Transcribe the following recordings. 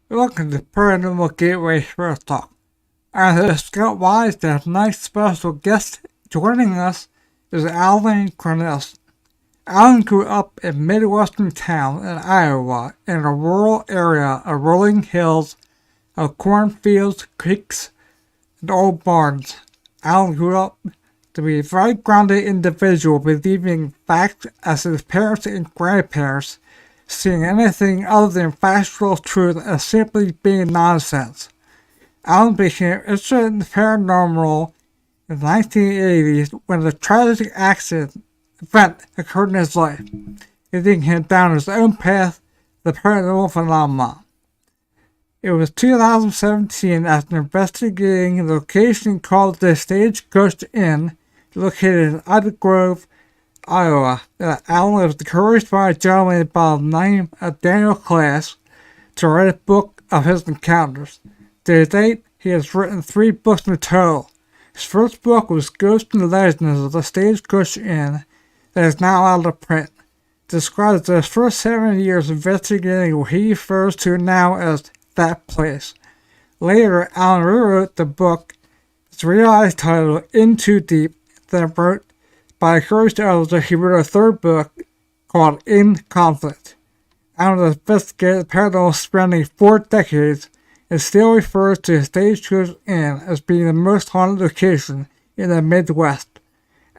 Welcome to Paranormal Gateway Paratalk. I'm host Scott Wise, and tonight's special guest joining us is Alan Cornelison. Alan grew up in Midwestern town in Iowa in a rural area of rolling hills of cornfields, creeks, and old barns. Alan grew up to be a very grounded individual, believing facts as his parents and grandparents, seeing anything other than factual truth as simply being nonsense. Alan became interested in the paranormal in the 1980s when a tragic event occurred in his life, leading him down his own path, the paranormal phenomenon. It was 2017 after investigating a location called the Stagecoach Inn, located in Idle Grove, Iowa, that Alan was encouraged by a gentleman by the name of Daniel Klaes to write a book of his encounters. To date, he has written 3 books in total. His first book was Ghosts and Legends of the Stagecoach Inn, that is now out of print. Describes his first 7 years investigating what he refers to now as that place. Later, Alan rewrote the book, its revised title, In Too Deep, then wrote, by encouraged others, he wrote a third book called In Conflict. Alan has investigated the paranormal spanning 4 decades and still refers to the Stagecoach Inn as being the most haunted location in the Midwest.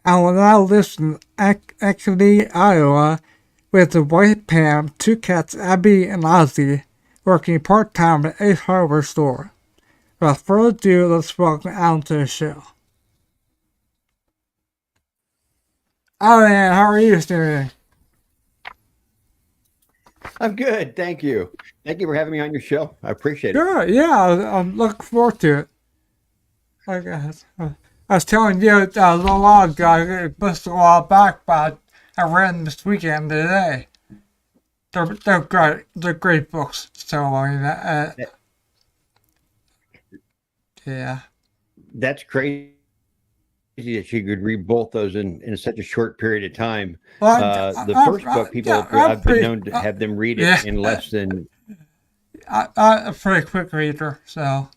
Alan now lives in Ankeny, Iowa, with his wife Pam, 2 cats Abby and Ozzy, working part-time at a hardware store. Without further ado, let's welcome Alan to the show. Alan, how are you doing? I'm good, thank you. Thank you for having me on your show. I appreciate it. Sure, yeah, I'm looking forward to it. I was telling you a little while ago, I missed a while back, but I read them this weekend today. They're great. They're great books. So I mean, yeah. That's crazy that you could read both those in such a short period of time. Well, the first book, I've been known to have them read it in less than. I'm a pretty quick reader, so.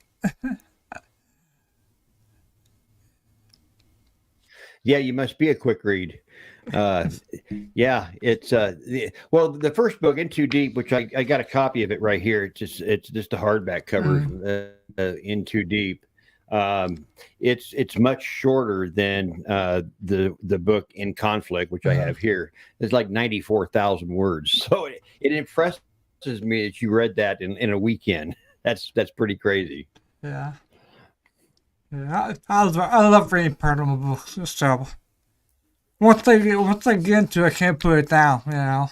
Yeah, you must be a quick read. Yeah, it's well, the first book, In Too Deep, which I got a copy of it right here. It's just a hardback cover, In Too Deep. It's much shorter than the book In Conflict, which I have here. It's like 94,000 words, so it impresses me that you read that in a weekend. That's pretty crazy. Yeah. Yeah, I love reading paranormal books. So once I get into it, I can't put it down. You know.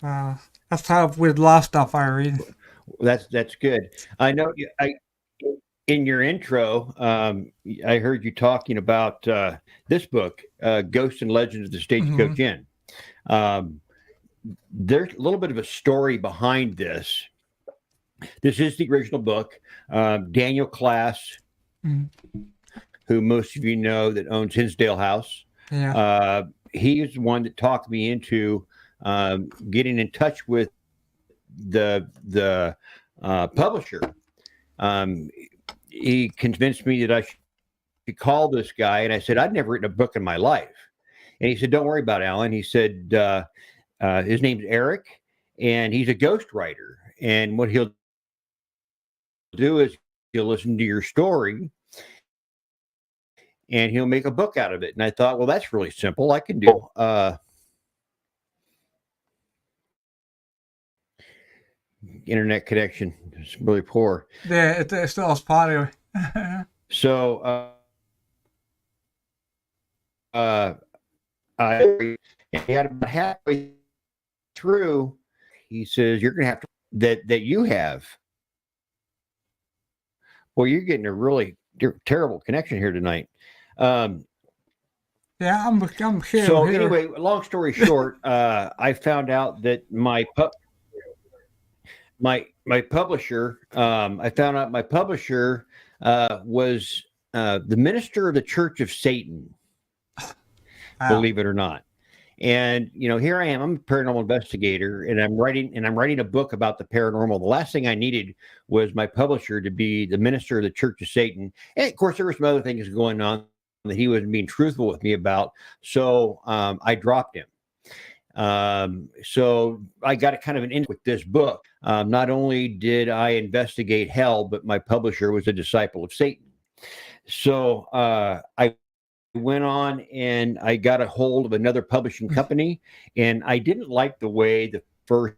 So that's how with a lot of stuff I read. That's good. I know. In your intro, I heard you talking about this book, Ghosts and Legends of the Stagecoach Inn. There's a little bit of a story behind this. This is the original book. Daniel Klaes, who most of you know that owns Hinsdale House. Yeah. He is the one that talked me into getting in touch with the publisher. He convinced me that I should call this guy, and I said, I'd never written a book in my life. And he said, don't worry about it, Alan. He said, his name's Eric, and he's a ghostwriter. And what he'll do is he'll listen to your story, and he'll make a book out of it. And I thought, well, that's really simple. I can do internet connection. It's really poor. Yeah, it still is popular. So I he had about halfway through. He says, "You're going to have to that you have." Well, you're getting a really terrible connection here tonight. Um, Yeah, I'm so here. anyway, long story short, I found out that my publisher. I found out my publisher was the minister of the Church of Satan. Wow. Believe it or not. And here I am. I'm a paranormal investigator, and I'm writing a book about the paranormal. The last thing I needed was my publisher to be the minister of the Church of Satan. And of course, there were some other things going on that he wasn't being truthful with me about. So I dropped him. So I got a kind of an in with this book. Not only did I investigate hell, but my publisher was a disciple of Satan. So I went on and I got a hold of another publishing company, and I didn't like the way the first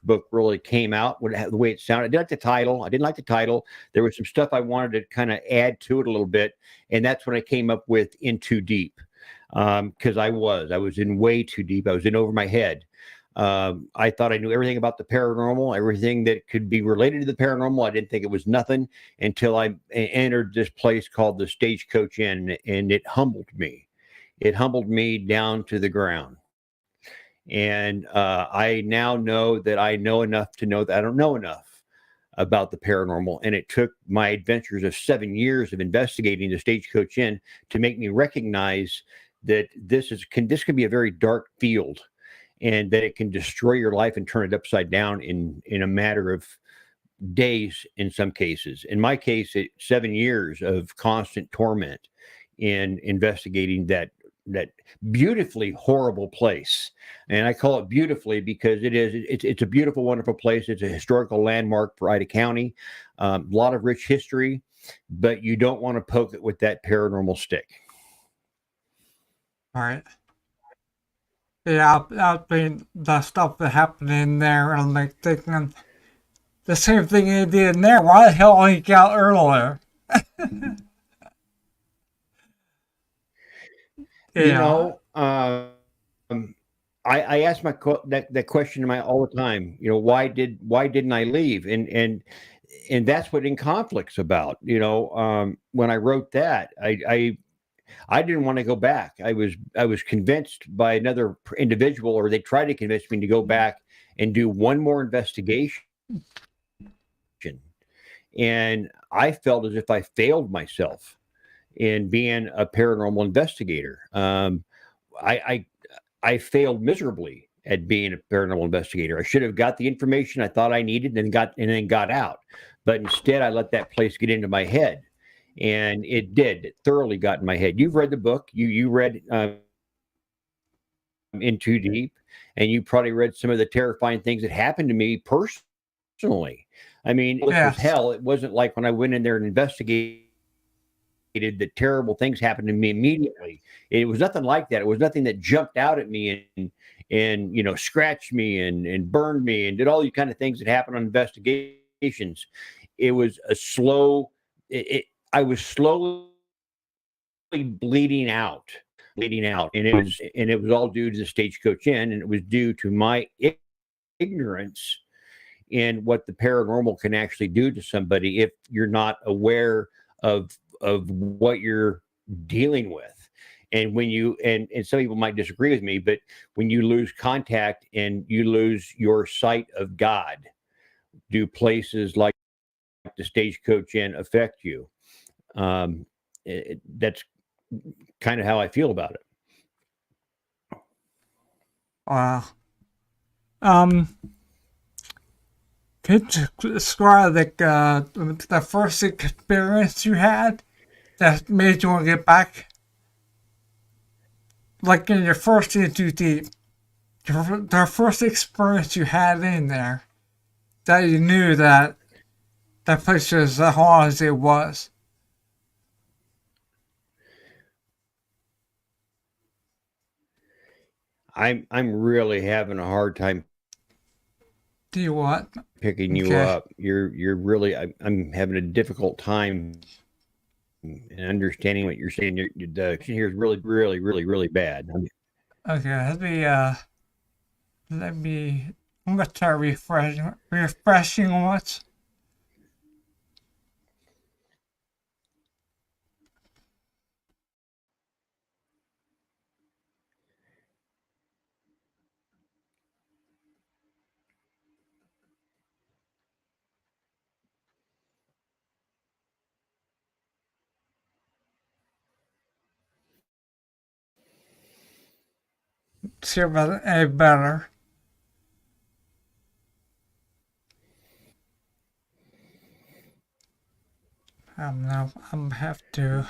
book really came out, the way it sounded. I didn't like the title. I didn't like the title. There was some stuff I wanted to kind of add to it a little bit, and that's when I came up with In Too Deep, because I was in way too deep. I was in over my head. I thought I knew everything about the paranormal, everything that could be related to the paranormal. I didn't think it was nothing until I entered this place called the Stagecoach Inn, and it humbled me. It humbled me down to the ground. And I now know that I know enough to know that I don't know enough about the paranormal. And it took my adventures of 7 years of investigating the Stagecoach Inn to make me recognize that this can be a very dark field, and that it can destroy your life and turn it upside down in a matter of days in some cases. In my case, 7 years of constant torment in investigating that beautifully horrible place. And I call it beautifully because it's a beautiful, wonderful place. It's a historical landmark for Ida County, a lot of rich history, but you don't want to poke it with that paranormal stick. All right. Yeah, I've been the stuff that happened in there, and like thinking the same thing he did in there. Why the hell he got earlier? You Yeah. know, I ask that question to my all the time. Why didn't I leave? And that's what In Conflict's about. When I wrote that, I didn't want to go back. I was convinced by another individual, or they tried to convince me to go back and do one more investigation. And I felt as if I failed myself in being a paranormal investigator. I, I I failed miserably at being a paranormal investigator. I should have got the information I thought I needed and then got out. But instead, I let that place get into my head, and it did. It thoroughly got in my head. You've read the book. You read In Too Deep, and you probably read some of the terrifying things that happened to me personally. I mean, this was Yes. hell. It wasn't like when I went in there and investigated that terrible things happened to me immediately. It was nothing like that. It was nothing that jumped out at me and scratched me and burned me and did all these kind of things that happen on investigations. It was a slow. I was slowly bleeding out, and it was all due to the Stagecoach Inn, and it was due to my ignorance in what the paranormal can actually do to somebody if you're not aware of what you're dealing with. And when you and some people might disagree with me, but when you lose contact and you lose your sight of God, do places like the Stagecoach Inn affect you? That's kind of how I feel about it. Wow. Um, could you describe like the first experience you had that made you want to get back? Like in your first into deep, the first experience you had in there that you knew that that place was as haunted as it was. I'm really having a hard time Do you what? picking you Okay. up. You're really. I'm having a difficult time in understanding what you're saying. The connection here is really, really, really, really bad. Okay. Let me. I'm gonna try refreshing once. See about any better. Now I'm gonna have to.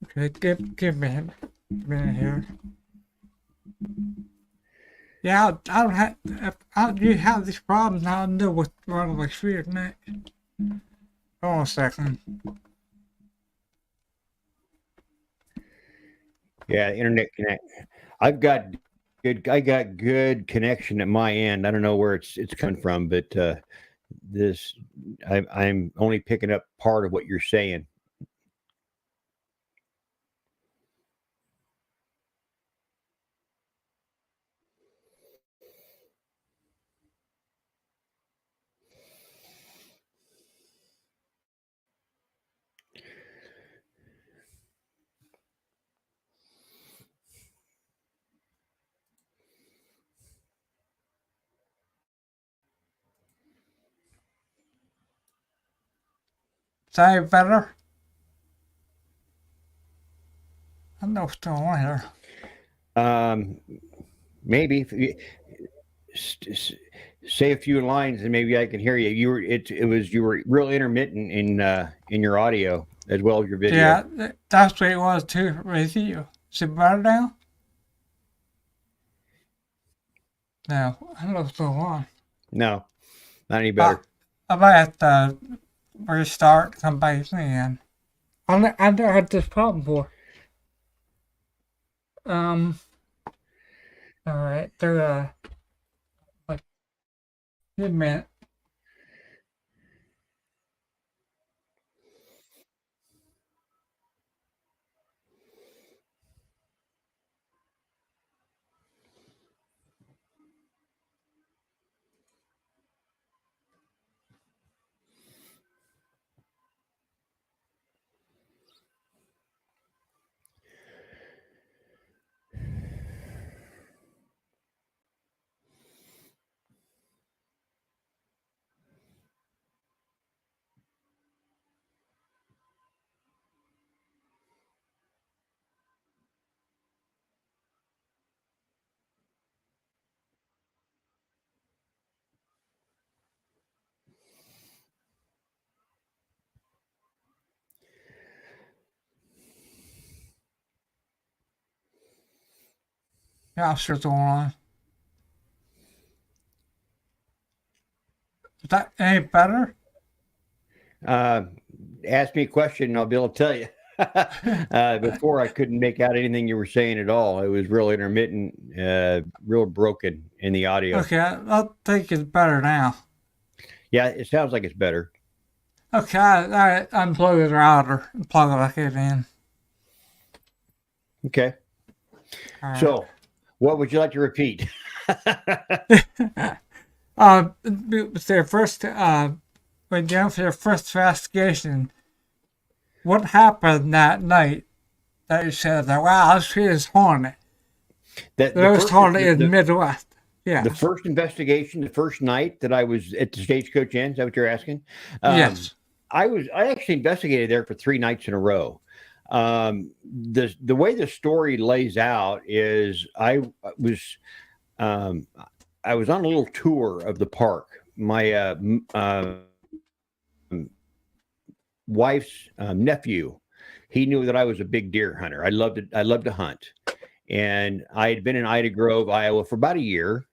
Okay, give me a minute here. Yeah, I don't have. If I do have these problems, I know what's wrong with my screen next. Hold on a second. Yeah, internet connect. I got good connection at my end. I don't know where it's coming from, but this I'm only picking up part of what you're saying. Is that any better? I don't know what's going on here. Maybe if you, say a few lines and maybe I can hear you. You were real intermittent in your audio as well as your video. Yeah, that's what it was too with you. Is it better now? No, I don't know what's going on. No, not any better. I might have to restart, come back again. I never had this problem before. Alright, like, wait a minute. Yeah, I'm sure what's going on. Is that any better? Ask me a question and I'll be able to tell you. Before I couldn't make out anything you were saying at all. It was real intermittent, real broken in the audio. Okay, I think it's better now. Yeah, it sounds like it's better. Okay, I unplug the router and plug it back in. Okay. All right. So, what would you like to repeat? With their first, when down for their first investigation, what happened that night that you said that, wow, this is haunted? There was haunted in the Midwest. Yeah. The first investigation, the first night that I was at the Stagecoach Inn, is that what you're asking? Yes. I actually investigated there for 3 nights in a row. The way the story lays out is I was on a little tour of the park. My wife's nephew, he knew that I was a big deer hunter. I loved to hunt, and I had been in Ida Grove, Iowa, for about a year.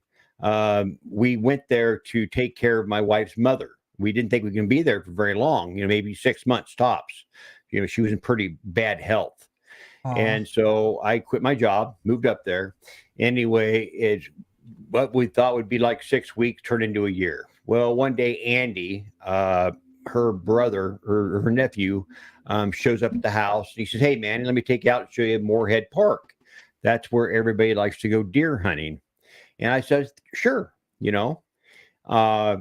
We went there to take care of my wife's mother. We didn't think we can be there for very long, maybe 6 months tops. She was in pretty bad health. And so I quit my job, moved up there. Anyway, what we thought would be like 6 weeks turned into a year. Well, one day, Andy, her brother or her nephew, shows up at the house. And he says, "Hey, man, let me take you out and show you Moorhead Park. That's where everybody likes to go deer hunting." And I said, "Sure." Uh,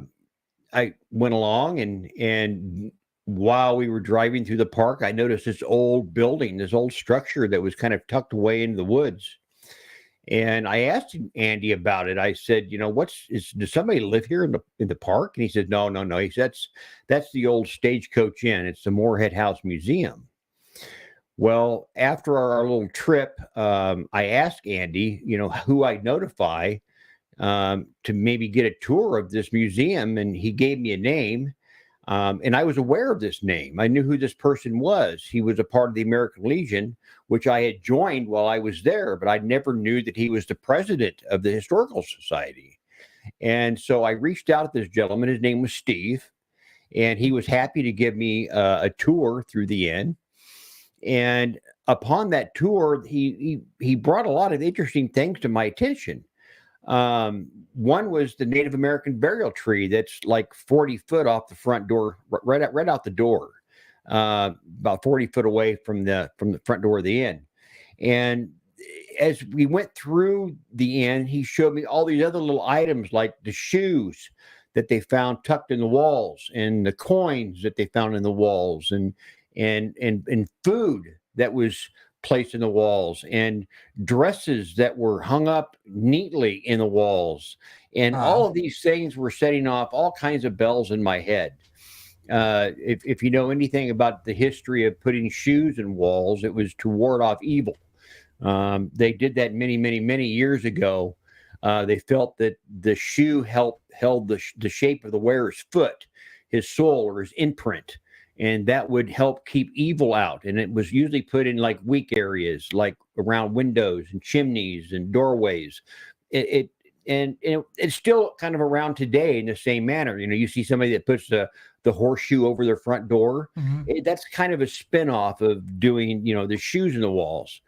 I went along, and while we were driving through the park, I noticed this old building, this old structure that was kind of tucked away into the woods. And I asked Andy about it. I said, does somebody live here in the park? And he said, no, no, no. He said, that's the old Stagecoach Inn. It's the Moorhead House Museum. Well, after our little trip, I asked Andy, who I'd notify to maybe get a tour of this museum. And he gave me a name. And I was aware of this name. I knew who this person was. He was a part of the American Legion, which I had joined while I was there, but I never knew that he was the president of the Historical Society. And so I reached out to this gentleman. His name was Steve, and he was happy to give me a tour through the inn. And upon that tour, he brought a lot of interesting things to my attention. One was the Native American burial tree that's like 40 foot off the front door, right out the door, about 40 foot away from the front door of the inn. And as we went through the inn, he showed me all these other little items, like the shoes that they found tucked in the walls, and the coins that they found in the walls, and food that was placed in the walls, and dresses that were hung up neatly in the walls. And all of these things were setting off all kinds of bells in my head. If you know anything about the history of putting shoes in walls, it was to ward off evil. They did that many, many, many years ago. They felt that the shoe held the shape of the wearer's foot, his soul, or his imprint, and that would help keep evil out. And it was usually put in like weak areas, like around windows and chimneys and doorways. It's still kind of around today in the same manner. You see somebody that puts the horseshoe over their front door. Mm-hmm. That's kind of a spinoff of doing, the shoes in the walls.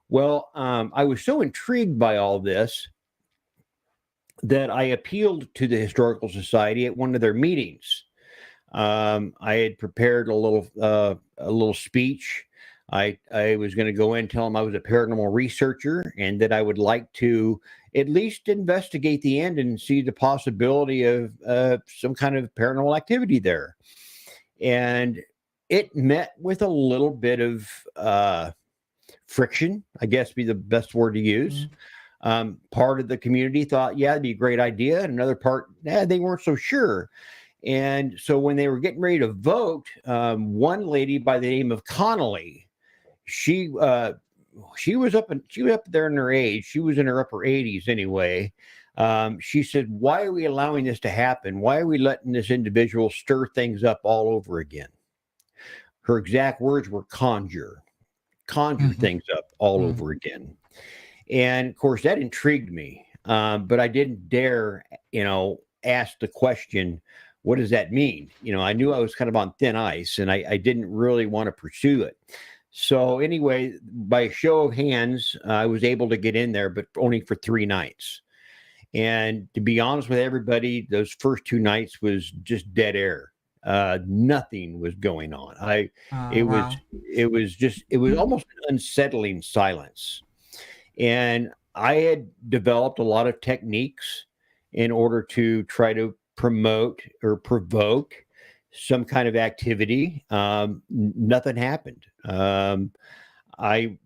Well, I was so intrigued by all this that I appealed to the Historical Society at one of their meetings. I had prepared a little speech. I was going to go in and tell them I was a paranormal researcher, and that I would like to at least investigate the end and see the possibility of some kind of paranormal activity there. And it met with a little bit of friction, I guess be the best word to use. Mm-hmm. Part of the community thought, yeah, it'd be a great idea. And another part, they weren't so sure. And so when they were getting ready to vote, one lady by the name of Connelly, she was up there in her age. She was in her upper 80s anyway. She said, "Why are we allowing this to happen? Why are we letting this individual stir things up all over again?" Her exact words were conjure mm-hmm. things up all mm-hmm. over again. And of course that intrigued me. But I didn't dare, ask the question, what does that mean? I knew I was kind of on thin ice, and I didn't really want to pursue it. So anyway, by a show of hands, I was able to get in there, but only for 3 nights. And to be honest with everybody, those first 2 nights was just dead air. Nothing was going on. It was almost an unsettling silence. And I had developed a lot of techniques in order to try to promote or provoke some kind of activity. Nothing happened. I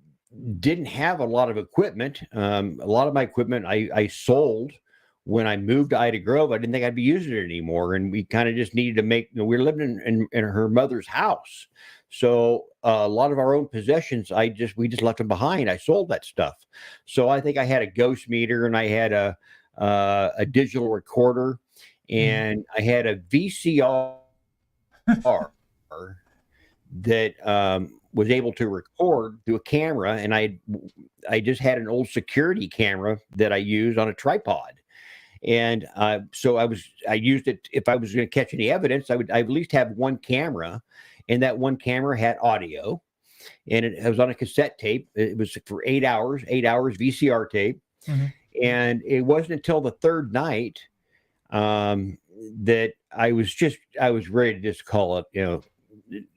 didn't have a lot of equipment. A lot of my equipment I sold when I moved to Ida Grove. I didn't think I'd be using it anymore. And we kind of just needed to make, we were living in her mother's house. So a lot of our own possessions, we just left them behind. I sold that stuff. So I think I had a ghost meter, and I had a digital recorder, and I had a VCR that was able to record through a camera. And I just had an old security camera that I used on a tripod. And so I used it. If I was going to catch any evidence, I at least have one camera, and that one camera had audio, and it was on a cassette tape. It was for 8 hours VCR tape. Mm-hmm. And it wasn't until the third night that I was ready to just call it.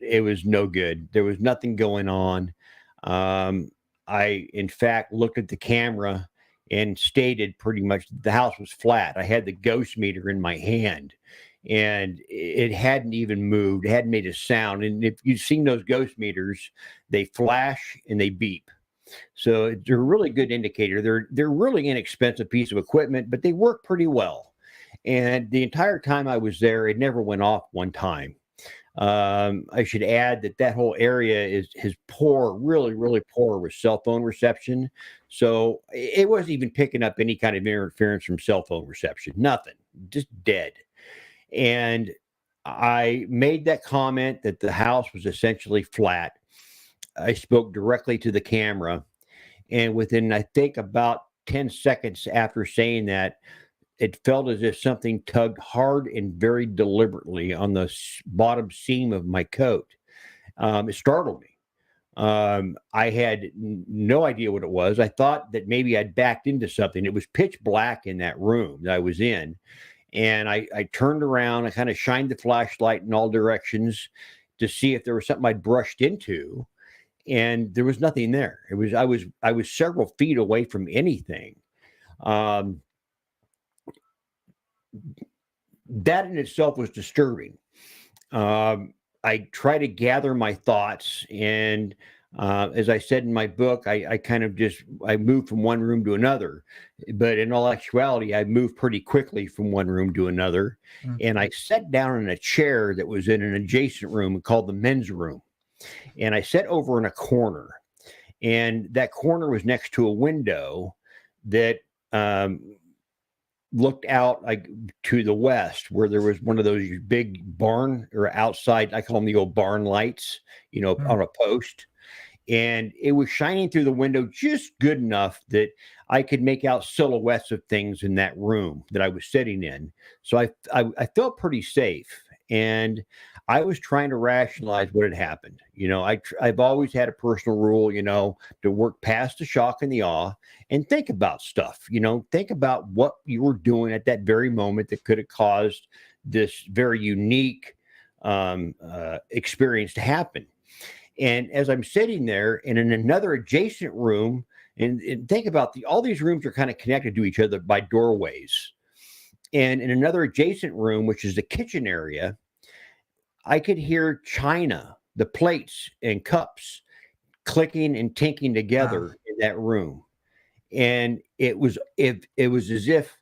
It was no good. There was nothing going on. I, in fact, looked at the camera and stated pretty much the house was flat. I had the ghost meter in my hand, and it hadn't even moved. It hadn't made a sound. And if you've seen those ghost meters, they flash and they beep. So they're a really good indicator. They're really inexpensive piece of equipment, but they work pretty well. And the entire time I was there, it never went off one time. I should add that whole area is poor, really, really poor with cell phone reception. So it wasn't even picking up any kind of interference from cell phone reception. Nothing, just dead. And I made that comment that the house was essentially flat. I spoke directly to the camera, and within, I think, about 10 seconds after saying that, it felt as if something tugged hard and very deliberately on the bottom seam of my coat. It startled me. I had no idea what it was. I thought that maybe I'd backed into something. It was pitch black in that room that I was in. And I turned around, I kind of shined the flashlight in all directions to see if there was something I'd brushed into. And there was nothing there. I was several feet away from anything. That in itself was disturbing. I try to gather my thoughts, and as I said in my book, I kind of I moved from one room to another, but in all actuality, I moved pretty quickly from one room to another, and I sat down in a chair that was in an adjacent room called the men's room, and I sat over in a corner, and that corner was next to a window that looked out like to the west, where there was one of those big barn or outside, I call them the old barn lights, on a post. And it was shining through the window just good enough that I could make out silhouettes of things in that room that I was sitting in. So I felt pretty safe. And I was trying to rationalize what had happened. I've always had a personal rule, to work past the shock and the awe and think about stuff, think about what you were doing at that very moment that could have caused this very unique experience to happen. And as I'm sitting there and in another adjacent room, and think about all these rooms are kind of connected to each other by doorways. And in another adjacent room, which is the kitchen area, I could hear china, the plates and cups, clicking and tinking together in that room. And it was as if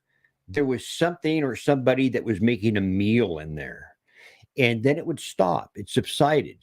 there was something or somebody that was making a meal in there. And then it would stop. It subsided.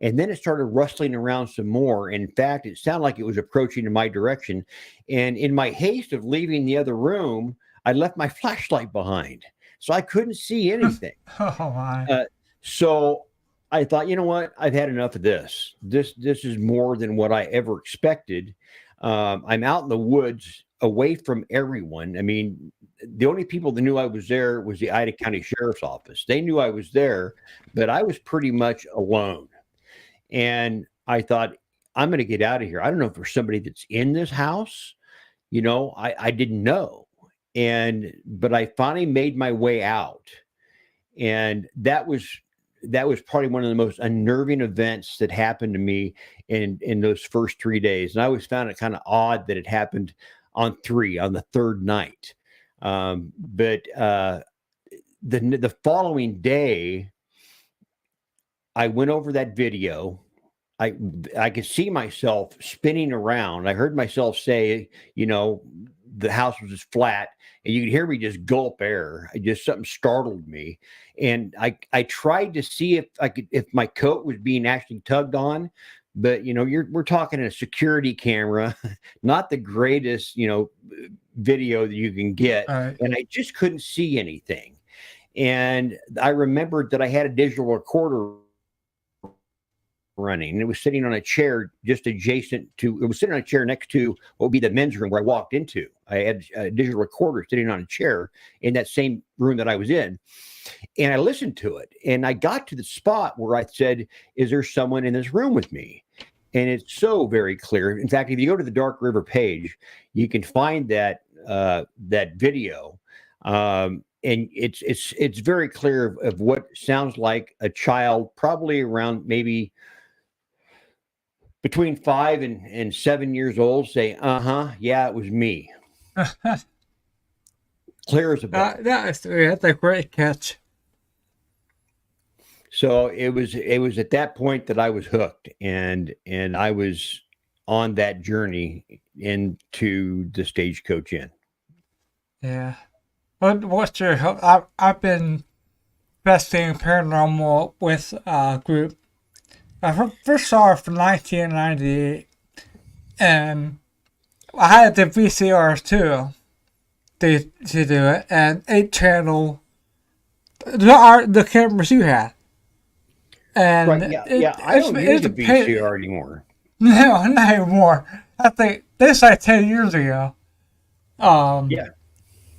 And then it started rustling around some more. In fact, it sounded like it was approaching in my direction. And in my haste of leaving the other room, I left my flashlight behind, so I couldn't see anything. Oh my! So I thought, you know what? I've had enough of this. This is more than what I ever expected. I'm out in the woods, away from everyone. I mean, the only people that knew I was there was the Ida County Sheriff's Office. They knew I was there, but I was pretty much alone. And I thought, I'm going to get out of here. I don't know if there's somebody that's in this house. I didn't know. But I finally made my way out, and that was probably one of the most unnerving events that happened to me in those first 3 days. And I always found it kind of odd that it happened on the third night. But the following day, I went over that video. I could see myself spinning around. I heard myself say, the house was just flat, and you could hear me just gulp air. Something startled me. And I tried to see if my coat was being actually tugged on, but we're talking a security camera, not the greatest, video that you can get. And I just couldn't see anything. And I remembered that I had a digital recorder running, and it was sitting on a chair just adjacent to, it was sitting on a chair next to what would be the men's room where I walked into. I had a digital recorder sitting on a chair in that same room that I was in. And I listened to it, and I got to the spot where I said, is there someone in this room with me? And it's so very clear. In fact, if you go to the Dark River page, you can find that that video, and it's very clear of what sounds like a child, probably around maybe between 5 and 7 years old, say, yeah, it was me. Clear as a bell. That's a great catch. So it was at that point that I was hooked, and I was on that journey into the Stagecoach Inn. Yeah. What's your hope? I've been investigating paranormal with a group. I first saw it from 1998, and I had the VCRs too. To do it, and 8-channel. The cameras you had. And right, I don't use a VCR anymore. No, not anymore. I think this like 10 years ago. Yeah.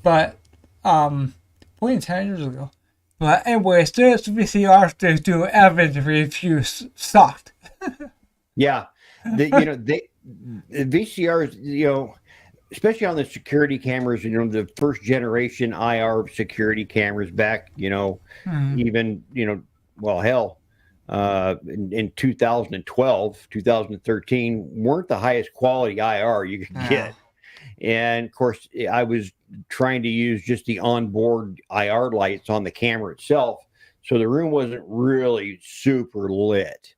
But 10 years ago. But anyways, this VCR to do evidence reviews sucked. Yeah, the VCRs, especially on the security cameras, the first generation IR security cameras back, even, well, hell, in 2012, 2013, weren't the highest quality IR you could get. And of course, I was trying to use just the onboard IR lights on the camera itself. So the room wasn't really super lit.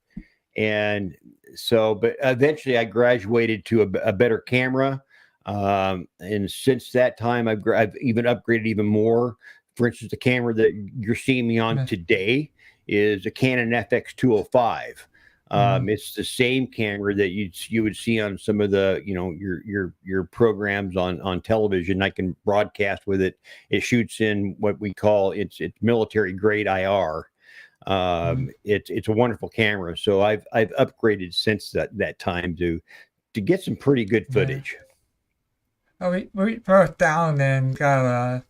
And so, but eventually I graduated to a better camera. And since that time, I've even upgraded even more. For instance, the camera that you're seeing me on today is a Canon FX205. It's the same camera that you would see on some of the your programs on television. I can broadcast with it. It shoots in what we call it's military grade IR. It's a wonderful camera. So I've upgraded since that time to get some pretty good footage. We broke down and got a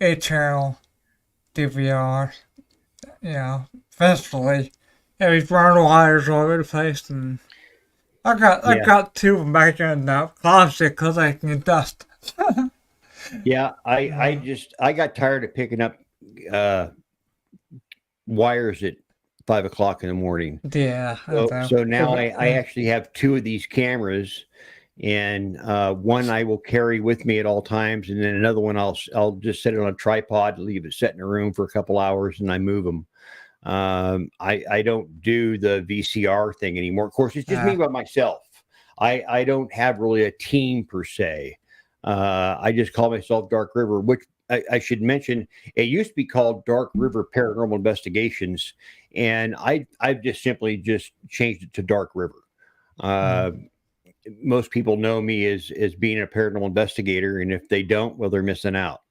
8-channel DVR. Eventually. Yeah, we run wires all over the place, and I got 2 of them back in the closet because I can dust. Yeah, I got tired of picking up wires at 5 o'clock in the morning. Yeah. So now I actually have 2 of these cameras, and one I will carry with me at all times, and then another one I'll just set it on a tripod, leave it set in a room for a couple hours, and I move them. I don't do the VCR thing anymore. Of course, it's just me by myself. I don't have really a team per se. I just call myself Dark River, which I should mention. It used to be called Dark River Paranormal Investigations, and I've just simply changed it to Dark River. Most people know me as being a paranormal investigator, and if they don't, well, they're missing out.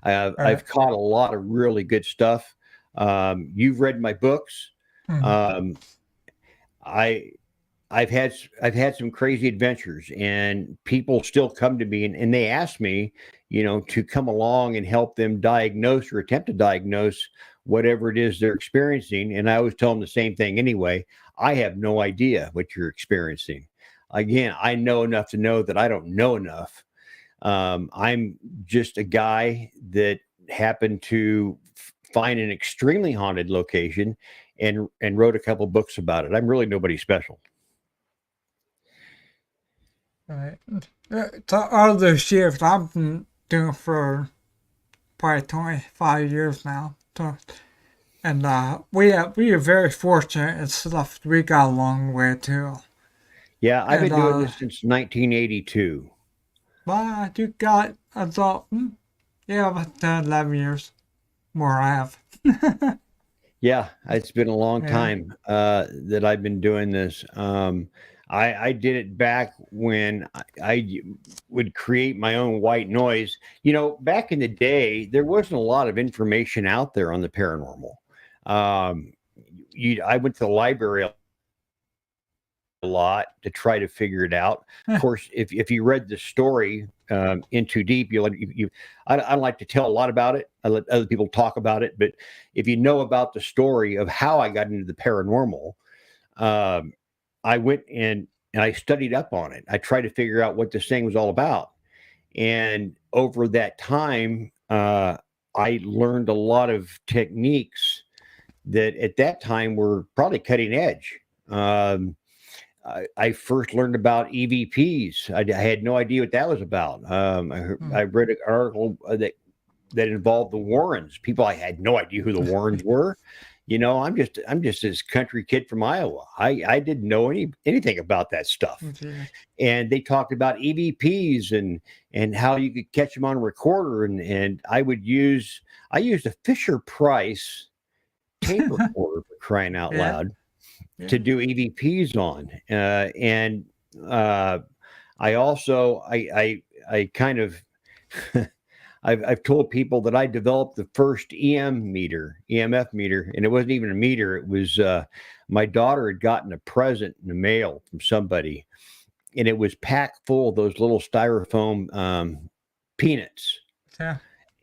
I've caught a lot of really good stuff. You've read my books. I've had some crazy adventures, and people still come to me and they ask me, to come along and help them diagnose or attempt to diagnose whatever it is they're experiencing. And I always tell them the same thing anyway. I have no idea what you're experiencing. Again, I know enough to know that I don't know enough. I'm just a guy that happened to find an extremely haunted location and wrote a couple books about it. I'm really nobody special. Right. So all those years I've been doing for probably 25 years now. So, and we are very fortunate and stuff. We got a long way too. Yeah, I've been doing this since 1982. Well, you got about about 11 years more I have. Yeah, it's been a long time that I've been doing this. I did it back when I would create my own white noise. Back in the day, there wasn't a lot of information out there on the paranormal. I went to the library a lot to try to figure it out. Of course, if you read the story in too deep, I don't like to tell a lot about it. I let other people talk about it. But if you know about the story of how I got into the paranormal, I went and I studied up on it. I tried to figure out what this thing was all about. And over that time, I learned a lot of techniques that at that time were probably cutting edge. I first learned about EVPs. I had no idea what that was about. I read an article that involved the Warrens. People, I had no idea who the Warrens were. I'm just this country kid from Iowa. I didn't know anything about that stuff. Okay. And they talked about EVPs and how you could catch them on a recorder. And I used a Fisher Price tape recorder, for crying out loud, to do EVPs on. And I also I kind of I've told people that I developed the first EMF meter, and it wasn't even a meter. It was my daughter had gotten a present in the mail from somebody, and it was packed full of those little styrofoam peanuts. Yeah.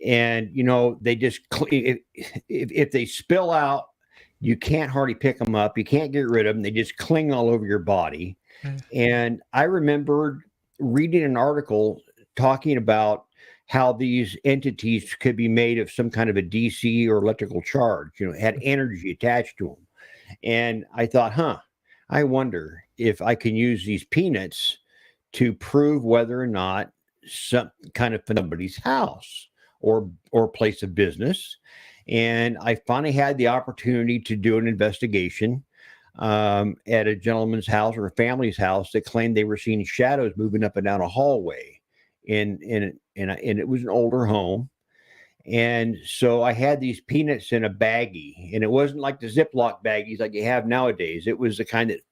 And they just if they spill out, you can't hardly pick them up. You can't get rid of them. They just cling all over your body. And I remembered reading an article talking about how these entities could be made of some kind of a DC or electrical charge, had energy attached to them. And I thought, I wonder if I can use these peanuts to prove whether or not some kind of somebody's house or place of business. And I finally had the opportunity to do an investigation at a gentleman's house or a family's house that claimed they were seeing shadows moving up and down a hallway. And it was an older home. And so I had these peanuts in a baggie, and it wasn't like the Ziploc baggies like you have nowadays. It was the kind that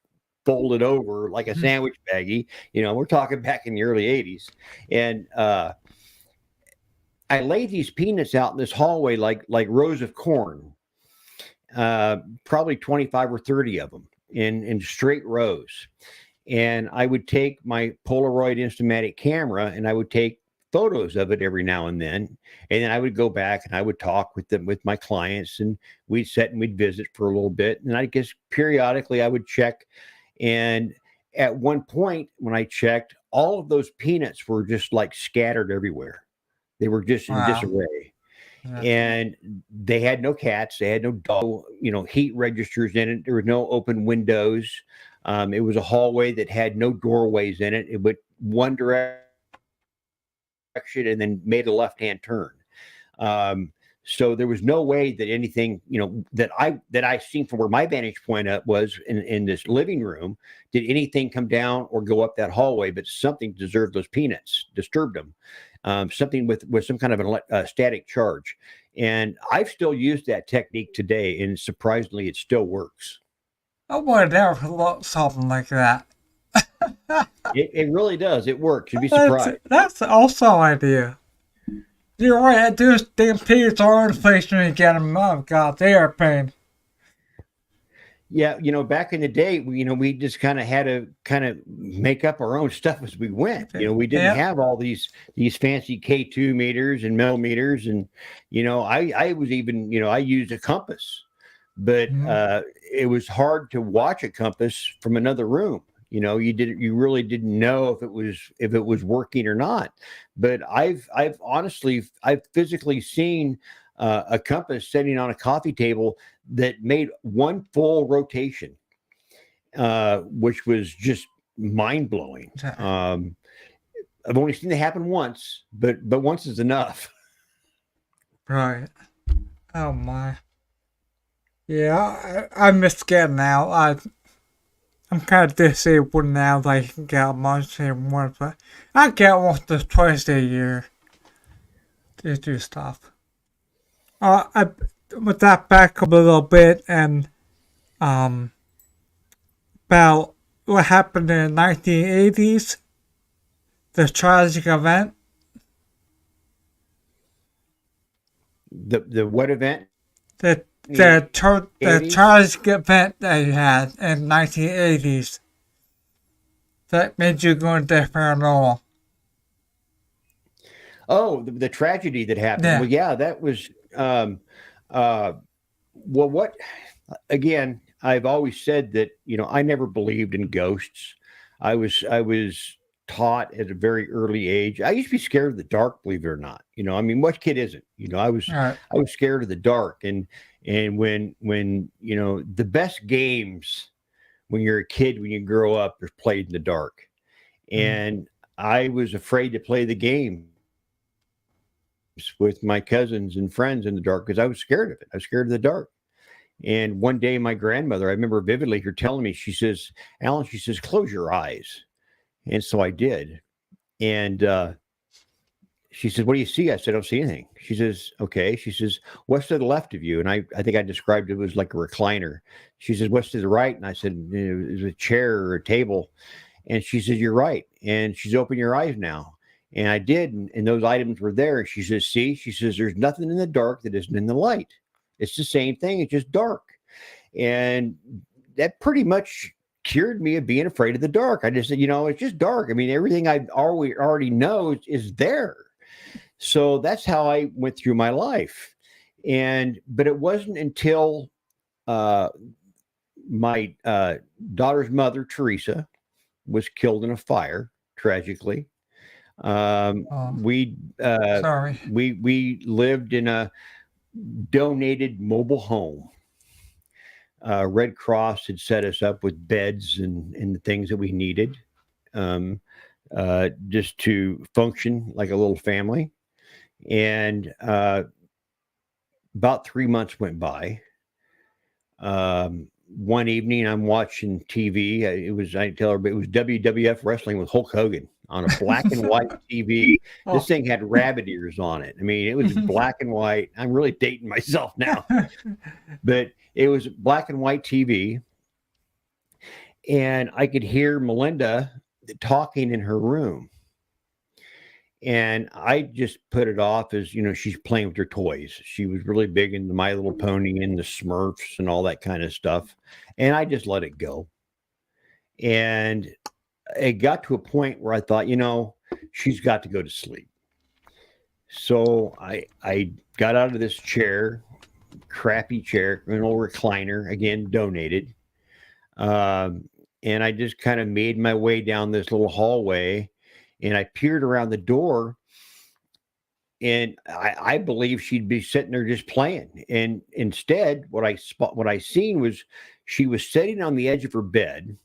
folded over like a sandwich baggie. We're talking back in the early 80s. And I laid these peanuts out in this hallway like rows of corn, probably 25 or 30 of them in straight rows. And I would take my Polaroid Instamatic camera and I would take photos of it every now and then. And then I would go back and I would talk with my clients, and we'd sit and we'd visit for a little bit. And I guess periodically I would check. And at one point when I checked, all of those peanuts were just like scattered everywhere. They were just in disarray. Yeah. And they had no cats. They had no dog, heat registers in it. There were no open windows. It was a hallway that had no doorways in it. It went one direction and then made a left-hand turn. So there was no way that anything, that I seen from where my vantage point up was in this living room, did anything come down or go up that hallway, but something disturbed those peanuts, disturbed them. Something with some kind of a static charge. And I've still used that technique today, and surprisingly, it still works. I would never look something like that. It really does. It works. You'd be surprised. That's also an idea. You're right. Those damn peanuts are inflation when you get them. Oh, God, they are a pain. Yeah, back in the day, we just kind of had to make up our own stuff as we went. We didn't have all these fancy K2 meters and millimeters, and I was even I used a compass, but it was hard to watch a compass from another room. You really didn't know if it was working or not. But I've physically seen a compass sitting on a coffee table that made one full rotation, which was just mind blowing. I've only seen it happen once, but once is enough. Right. Oh my. Yeah, I miss getting out. I'm kind of disabled now that I can get out much anymore, but I get once or twice a year to do stuff. With that back up a little bit, and about what happened in the 1980s, the tragic event. The what event? The tragic event that you had in the 1980s that made you go into paranormal. Oh, the tragedy that happened. Yeah. Well, yeah, that was. What? Again, I've always said that I never believed in ghosts. I was taught at a very early age. I used to be scared of the dark, believe it or not. I mean, what kid isn't? All right. I was scared of the dark, and when the best games when you're a kid, when you grow up, are played in the dark, and I was afraid to play the games with my cousins and friends in the dark because I was scared of it. I was scared of the dark. And one day, my grandmother, I remember vividly her telling me, she says, "Alan," she says, "close your eyes." And so I did. And she says, "What do you see?" I said, "I don't see anything." She says, "Okay." She says, "What's to the left of you?" And I think I described it as like a recliner. She says, "What's to the right?" And I said, "There's a chair or a table." And she says, "You're right." And she's, "Open your eyes now." And I did. And those items were there. She says, "See," she says, "there's nothing in the dark that isn't in the light. It's the same thing. It's just dark." And that pretty much cured me of being afraid of the dark. I just said, it's just dark. I mean, everything I already know is there. So that's how I went through my life. But it wasn't until my daughter's mother, Teresa, was killed in a fire, tragically. Oh, We sorry. we lived in a donated mobile home. Red Cross had set us up with beds and the things that we needed, um, just to function like a little family. And about 3 months went by. One evening, I'm watching TV. I tell her, it was WWF wrestling with Hulk Hogan on a black and white TV. This Oh. thing had rabbit ears on it. I mean, it was black and white. I'm really dating myself now, but it was black and white TV. And I could hear Melinda talking in her room. And I just put it off as, she's playing with her toys. She was really big into My Little Pony and the Smurfs and all that kind of stuff. And I just let it go. And it got to a point where I thought, she's got to go to sleep. So I got out of this chair, crappy chair, an old recliner, again, donated. And I just kind of made my way down this little hallway. And I peered around the door, and I believe she'd be sitting there just playing. And instead, what I seen was she was sitting on the edge of her bed.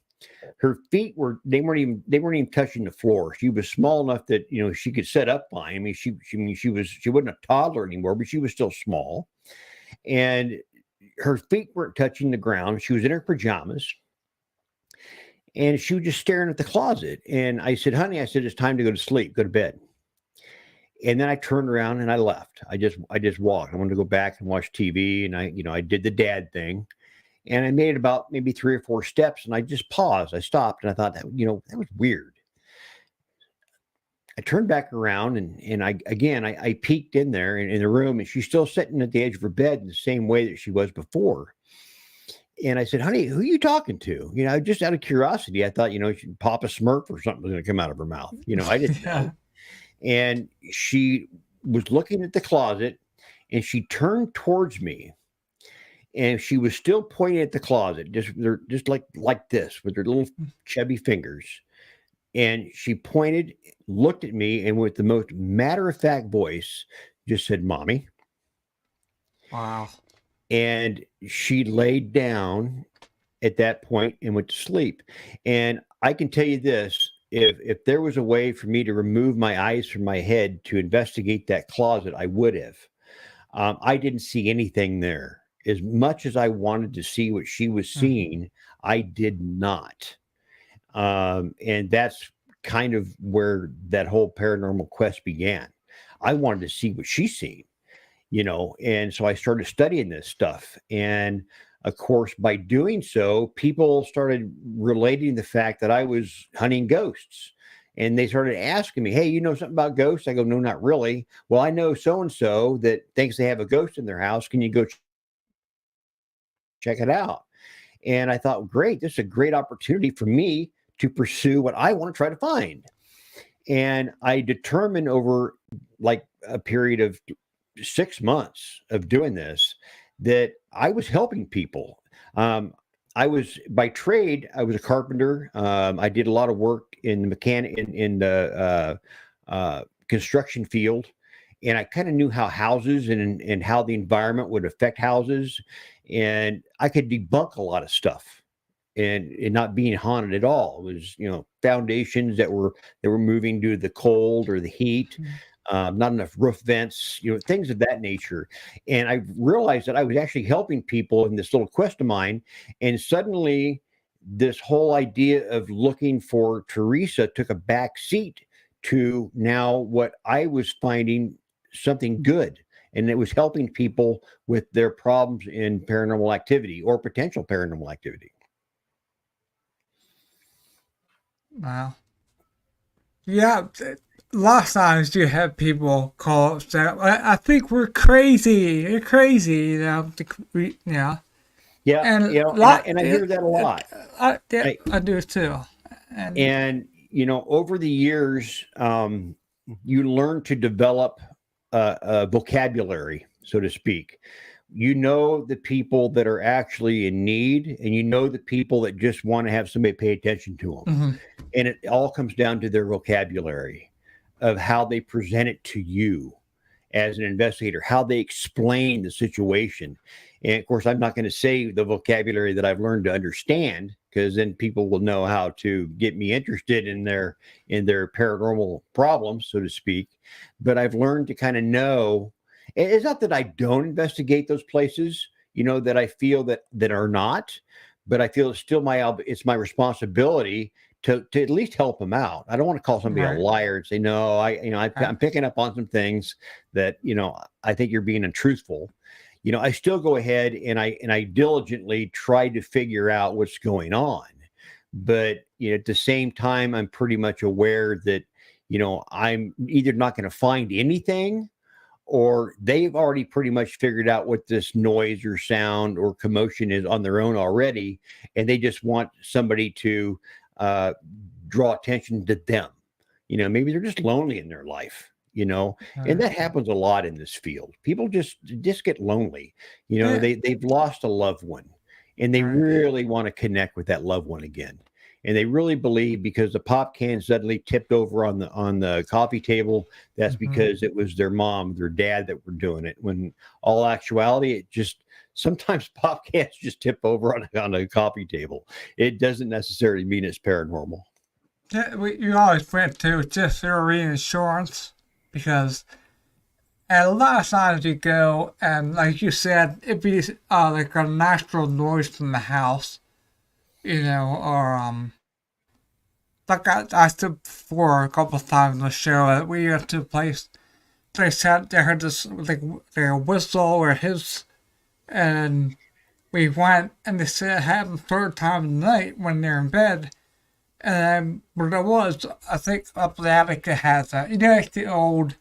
Her feet weren't even touching the floor. She was small enough that she could sit up by. I mean, she wasn't a toddler anymore, but she was still small, and her feet weren't touching the ground. She was in her pajamas. And she was just staring at the closet. And I said, "Honey," I said, "it's time to go to sleep, go to bed." And then I turned around and I left. I just walked. I wanted to go back and watch TV. And I did the dad thing. And I made it about maybe 3 or 4 steps. And I just paused. I stopped and I thought that was weird. I turned back around and I peeked in there in the room, and she's still sitting at the edge of her bed in the same way that she was before. And I said, "Honey, who are you talking to?" Just out of curiosity, I thought, Papa Smurf or something was going to come out of her mouth. I didn't know. And she was looking at the closet, and she turned towards me, and she was still pointing at the closet, just like this with her little chubby fingers. And she pointed, looked at me, and with the most matter-of-fact voice, just said, "Mommy." Wow. And she laid down at that point and went to sleep. And I can tell you this, if there was a way for me to remove my eyes from my head to investigate that closet, I would have. I didn't see anything there. As much as I wanted to see what she was seeing, I did not. And that's kind of where that whole paranormal quest began. I wanted to see what she's seen. And so I started studying this stuff. And of course, by doing so, people started relating the fact that I was hunting ghosts. And they started asking me, "Hey, you know something about ghosts?" I go, "No, not really." "Well, I know so-and-so that thinks they have a ghost in their house. Can you go check it out?" And I thought, great, this is a great opportunity for me to pursue what I want to try to find. And I determined over like a period of 6 months of doing this that I was helping people. I was by trade, I was a carpenter. I did a lot of work in the in the construction field, and I kind of knew how houses and how the environment would affect houses, and I could debunk a lot of stuff. And it not being haunted at all. It was, foundations that were moving due to the cold or the heat, not enough roof vents, things of that nature. And I realized that I was actually helping people in this little quest of mine. And suddenly, this whole idea of looking for Teresa took a back seat to now what I was finding something good. And it was helping people with their problems in paranormal activity or potential paranormal activity. Wow. Yeah, a lot of times you have people call up saying, I think we're crazy. You're crazy, Yeah. Yeah, And and I hear that a lot. I do too. And over the years, you learn to develop a vocabulary, so to speak. You know the people that are actually in need, and you know the people that just want to have somebody pay attention to them. Mm-hmm. And it all comes down to their vocabulary of how they present it to you as an investigator, how they explain the situation. And of course, I'm not going to say the vocabulary that I've learned to understand, because then people will know how to get me interested in their paranormal problems, so to speak. But I've learned to kind of know. It's not that I don't investigate those places, that I feel that are not, but I feel it's still my responsibility to at least help them out. I don't want to call somebody Right. a liar and say, no, I'm picking up on some things that, I think you're being untruthful. I still go ahead and I diligently try to figure out what's going on. But, at the same time, I'm pretty much aware that, I'm either not going to find anything, or they've already pretty much figured out what this noise or sound or commotion is on their own already. And they just want somebody to draw attention to them. Maybe they're just lonely in their life, and that happens a lot in this field. People just get lonely. They've lost a loved one, and they really want to connect with that loved one again. And they really believe because the pop can suddenly tipped over on the coffee table, that's because it was their mom, their dad that were doing it. When all actuality, it just sometimes pop cans just tip over on a coffee table. It doesn't necessarily mean it's paranormal. Yeah, you always went to just for reinsurance, because a lot of times you go and, like you said, it'd be like a natural noise from the house, or like I said before a couple of times on the show that we went to a place. They said they heard this like a whistle or hiss, and we went and they said it happened third time of the night when they're in bed. And what it was, I think up the attic it has that. Like the old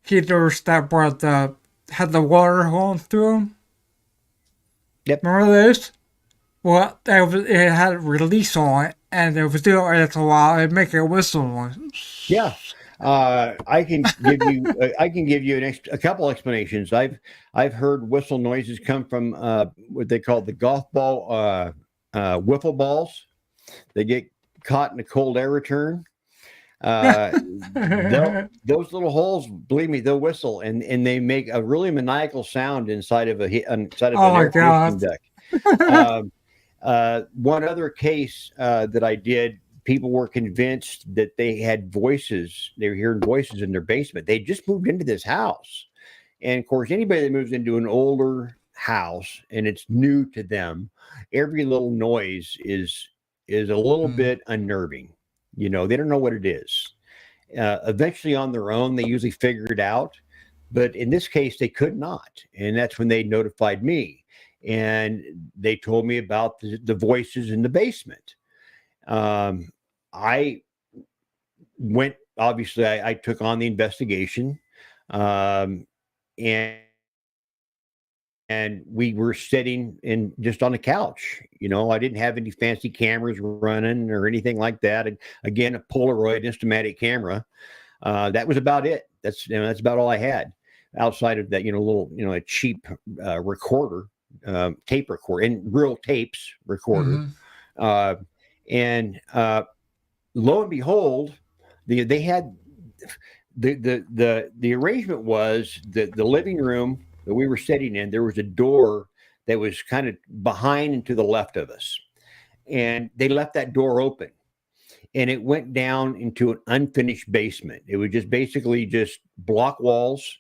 heaters that were had the water going through them. Yep. Remember those? Well, it had a release on it, and it was doing it for a while. It'd make a whistle noise. Yeah. I can give you a couple explanations. I've heard whistle noises come from what they call the golf ball wiffle balls. They get caught in a cold air return. Those little holes, believe me, they'll whistle, and they make a really maniacal sound inside of an air conditioning deck. One other case that I did, people were convinced that they had voices. They were hearing voices in their basement. They just moved into this house. And of course, anybody that moves into an older house and it's new to them, every little noise is a little bit unnerving. They don't know what it is. Eventually on their own, they usually figure it out. But in this case, they could not. And that's when they notified me. And they told me about the voices in the basement. I went, obviously, I took on the investigation, and we were sitting just on the couch. I didn't have any fancy cameras running or anything like that. And again, a Polaroid Instamatic camera. That was about it. That's about all I had outside of that, a cheap recorder. tape recorder and real tapes recorder. Uh, and lo and behold, they had the arrangement was that the living room that we were sitting in, there was a door that was kind of behind and to the left of us, and they left that door open, and it went down into an unfinished basement. It was just basically just block walls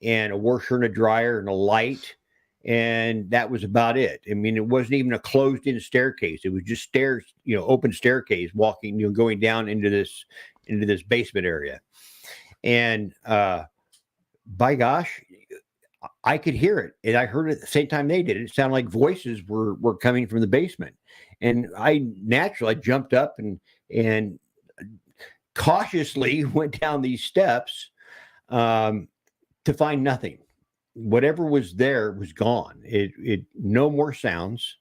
and a washer and a dryer and a light, and that was about it. I mean, it wasn't even a closed-in staircase. It was just stairs, open staircase, walking, going down into this basement area. And by gosh, I could hear it, and I heard it at the same time they did. It sounded like voices were coming from the basement, and I jumped up and cautiously went down these steps to find nothing. Whatever was there was gone. It no more sounds.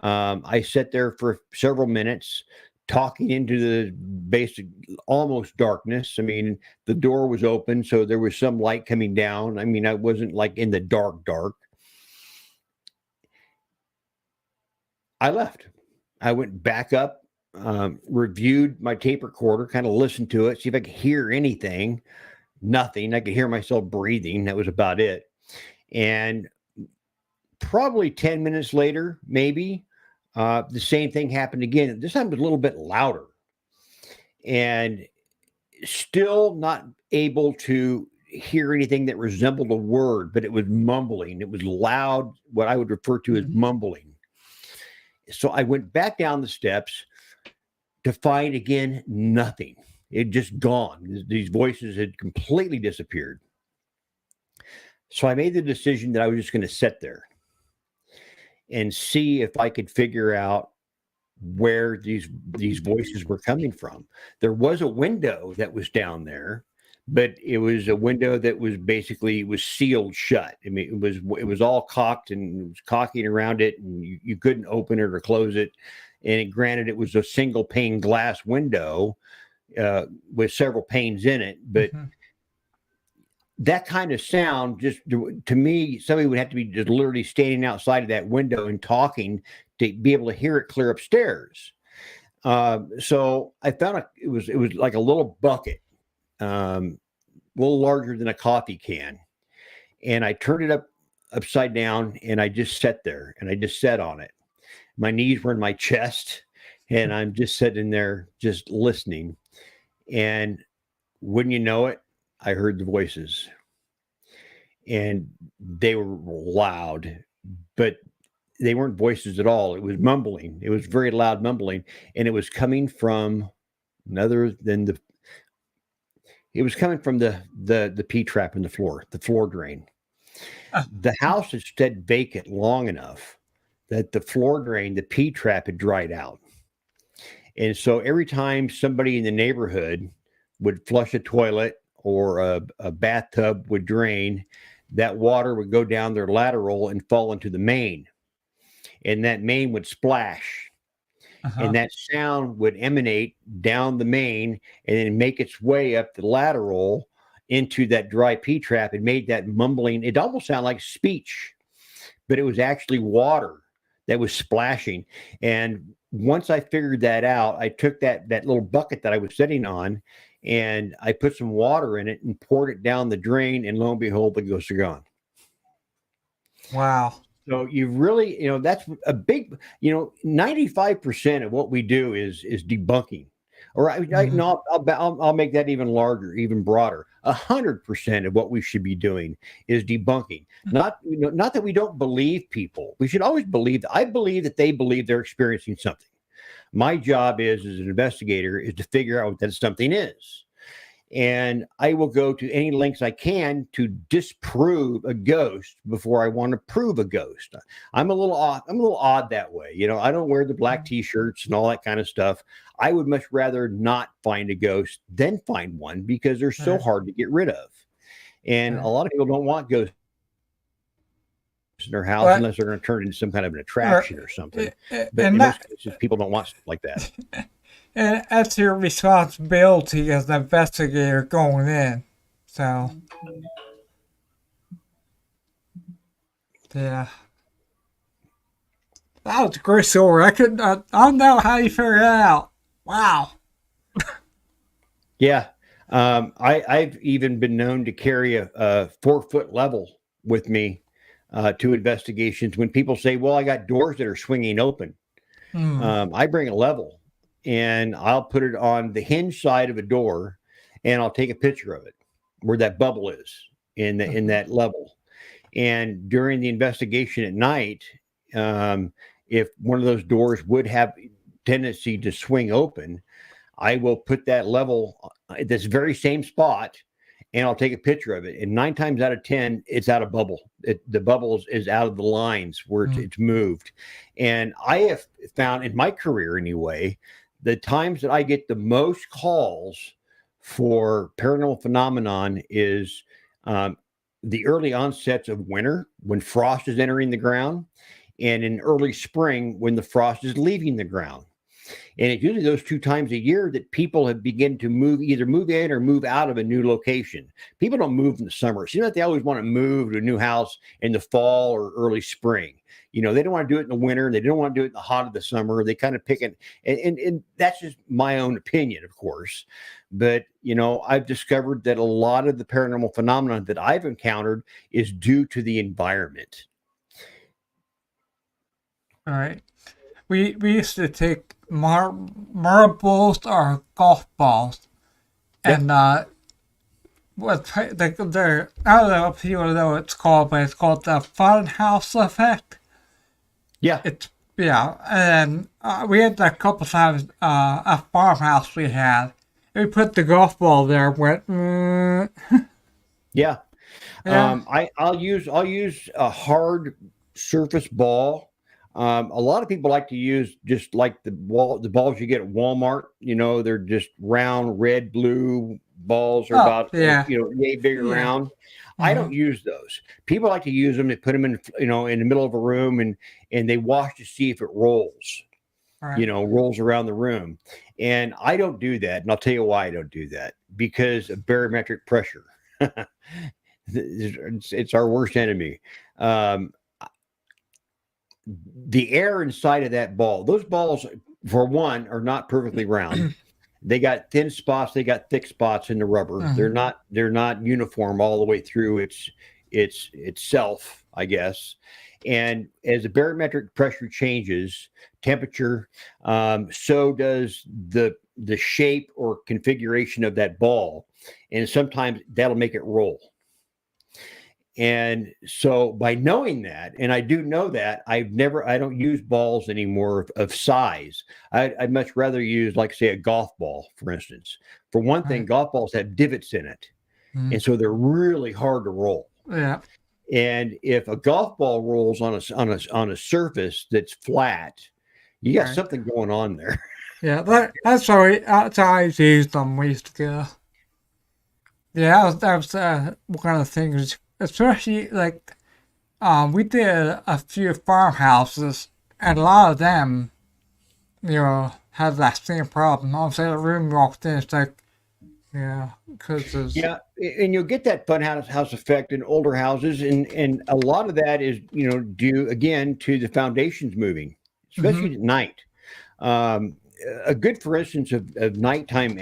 I sat there for several minutes, talking into the basic almost darkness. I mean, the door was open, so there was some light coming down. I mean, I wasn't like in the dark. I left. I went back up, reviewed my tape recorder, kind of listened to it, see if I could hear anything. Nothing. I could hear myself breathing. That was about it. And probably 10 minutes later, maybe, the same thing happened again. This time it was a little bit louder, and still not able to hear anything that resembled a word, but it was mumbling. It was loud, what I would refer to as mumbling. So I went back down the steps to find again nothing. It just gone. These voices had completely disappeared. So I made the decision that I was just going to sit there and see if I could figure out where these voices were coming from. There was a window that was down there, but it was a window that was basically sealed shut. I mean, it was all caulked, and it was caulking around it, and you couldn't open it or close it. And granted, it was a single pane glass window with several panes in it, but that kind of sound, just to me, somebody would have to be just literally standing outside of that window and talking to be able to hear it clear upstairs. So I found it was like a little bucket, a little larger than a coffee can, and I turned it upside down, and I just sat there, and I just sat on it. My knees were in my chest, and I'm just sitting there, just listening. And wouldn't you know it, I heard the voices, and they were loud, but they weren't voices at all. It was mumbling. It was very loud mumbling, and it was coming from the P trap in the floor drain. The house had stayed vacant long enough that the floor drain, the P trap, had dried out. And so every time somebody in the neighborhood would flush a toilet or a bathtub would drain, that water would go down their lateral and fall into the main. And that main would splash. And that sound would emanate down the main and then make its way up the lateral into that dry P trap. It made that mumbling. It almost sounded like speech, but it was actually water that was splashing. And once I figured that out, I took that little bucket that I was sitting on, and I put some water in it and poured it down the drain, and lo and behold, the ghosts are gone. Wow. So you really, that's a big, 95% of what we do is debunking. Or I'll make that even larger, even broader. 100% of what we should be doing is debunking. Not that we don't believe people. We should always believe. I believe that they believe they're experiencing something. My job as an investigator is to figure out what that something is. And I will go to any lengths I can to disprove a ghost before I want to prove a ghost. I'm a little odd that way. I don't wear the black t-shirts and all that kind of stuff. I would much rather not find a ghost than find one, because they're so hard to get rid of. And a lot of people don't want ghosts in their house unless they're going to turn it into some kind of an attraction or something. But in most cases, people don't want stuff like that. And that's your responsibility as an investigator going in. So, yeah. That was a great story. I don't know how you figured it out. Wow. Yeah. I've even been known to carry a 4-foot level with me to investigations. When people say, well, I got doors that are swinging open, Hmm. I bring a level and I'll put it on the hinge side of a door and I'll take a picture of it where that bubble is in Mhm. that level. And during the investigation at night, um, if one of those doors would have tendency to swing open, I will put that level at this very same spot and I'll take a picture of it. And 9 times out of 10, it's out of bubble. The bubble is out of the lines where Hmm. it's moved. And I have found in my career anyway, the times that I get the most calls for paranormal phenomenon is um, the early onsets of winter when frost is entering the ground, and in early spring when the frost is leaving the ground. And it's usually those 2 times a year that people have begun to either move in or move out of a new location. People don't move in the summer. It seems like they always want to move to a new house in the fall or early spring. They don't want to do it in the winter. They don't want to do it in the hot of the summer. They kind of pick it. And that's just my own opinion, of course. But, I've discovered that a lot of the paranormal phenomenon that I've encountered is due to the environment. All right. We used to take marbles or golf balls, Yeah. and I don't know if you know what it's called, but it's called the fun house effect. Yeah. It's yeah, and we had that a couple times. A farmhouse we had. We put the golf ball there. Went Yeah. yeah. I'll use a hard surface ball. A lot of people like to use just like the balls you get at Walmart. They're just round, red, blue balls are Oh about yeah, yay big yeah. around. I Mm-hmm. don't use those. People like to use them. They put them in the middle of a room and they watch to see if it rolls. All right. Rolls around the room. And I don't do that. And I'll tell you why I don't do that, because of barometric pressure. It's our worst enemy. Um, the air inside of that ball, those balls, for one, are not perfectly round. They got thin spots, they got thick spots in the rubber. Mm-hmm. They're not uniform all the way through itself, I guess. And as the barometric pressure changes, temperature, so does the shape or configuration of that ball, and sometimes that'll make it roll. And so by knowing that, and I do know that, I don't use balls anymore of size. I'd much rather use, like, say, a golf ball, for instance. For one All thing, right. golf balls have divots in it. Mm-hmm. And so they're really hard to roll. Yeah. And if a golf ball rolls on a surface that's flat, you All got right. something going on there. Yeah. That's how I used them. We used to go. Yeah, that was one of the things, especially like we did a few farmhouses, and a lot of them, had that same problem. Obviously, the room you walked in, it's like, yeah, because there's, Yeah, and you'll get that fun house effect in older houses, and a lot of that is due again to the foundations moving, mm-hmm, especially at night. Um, a good, for instance, of nighttime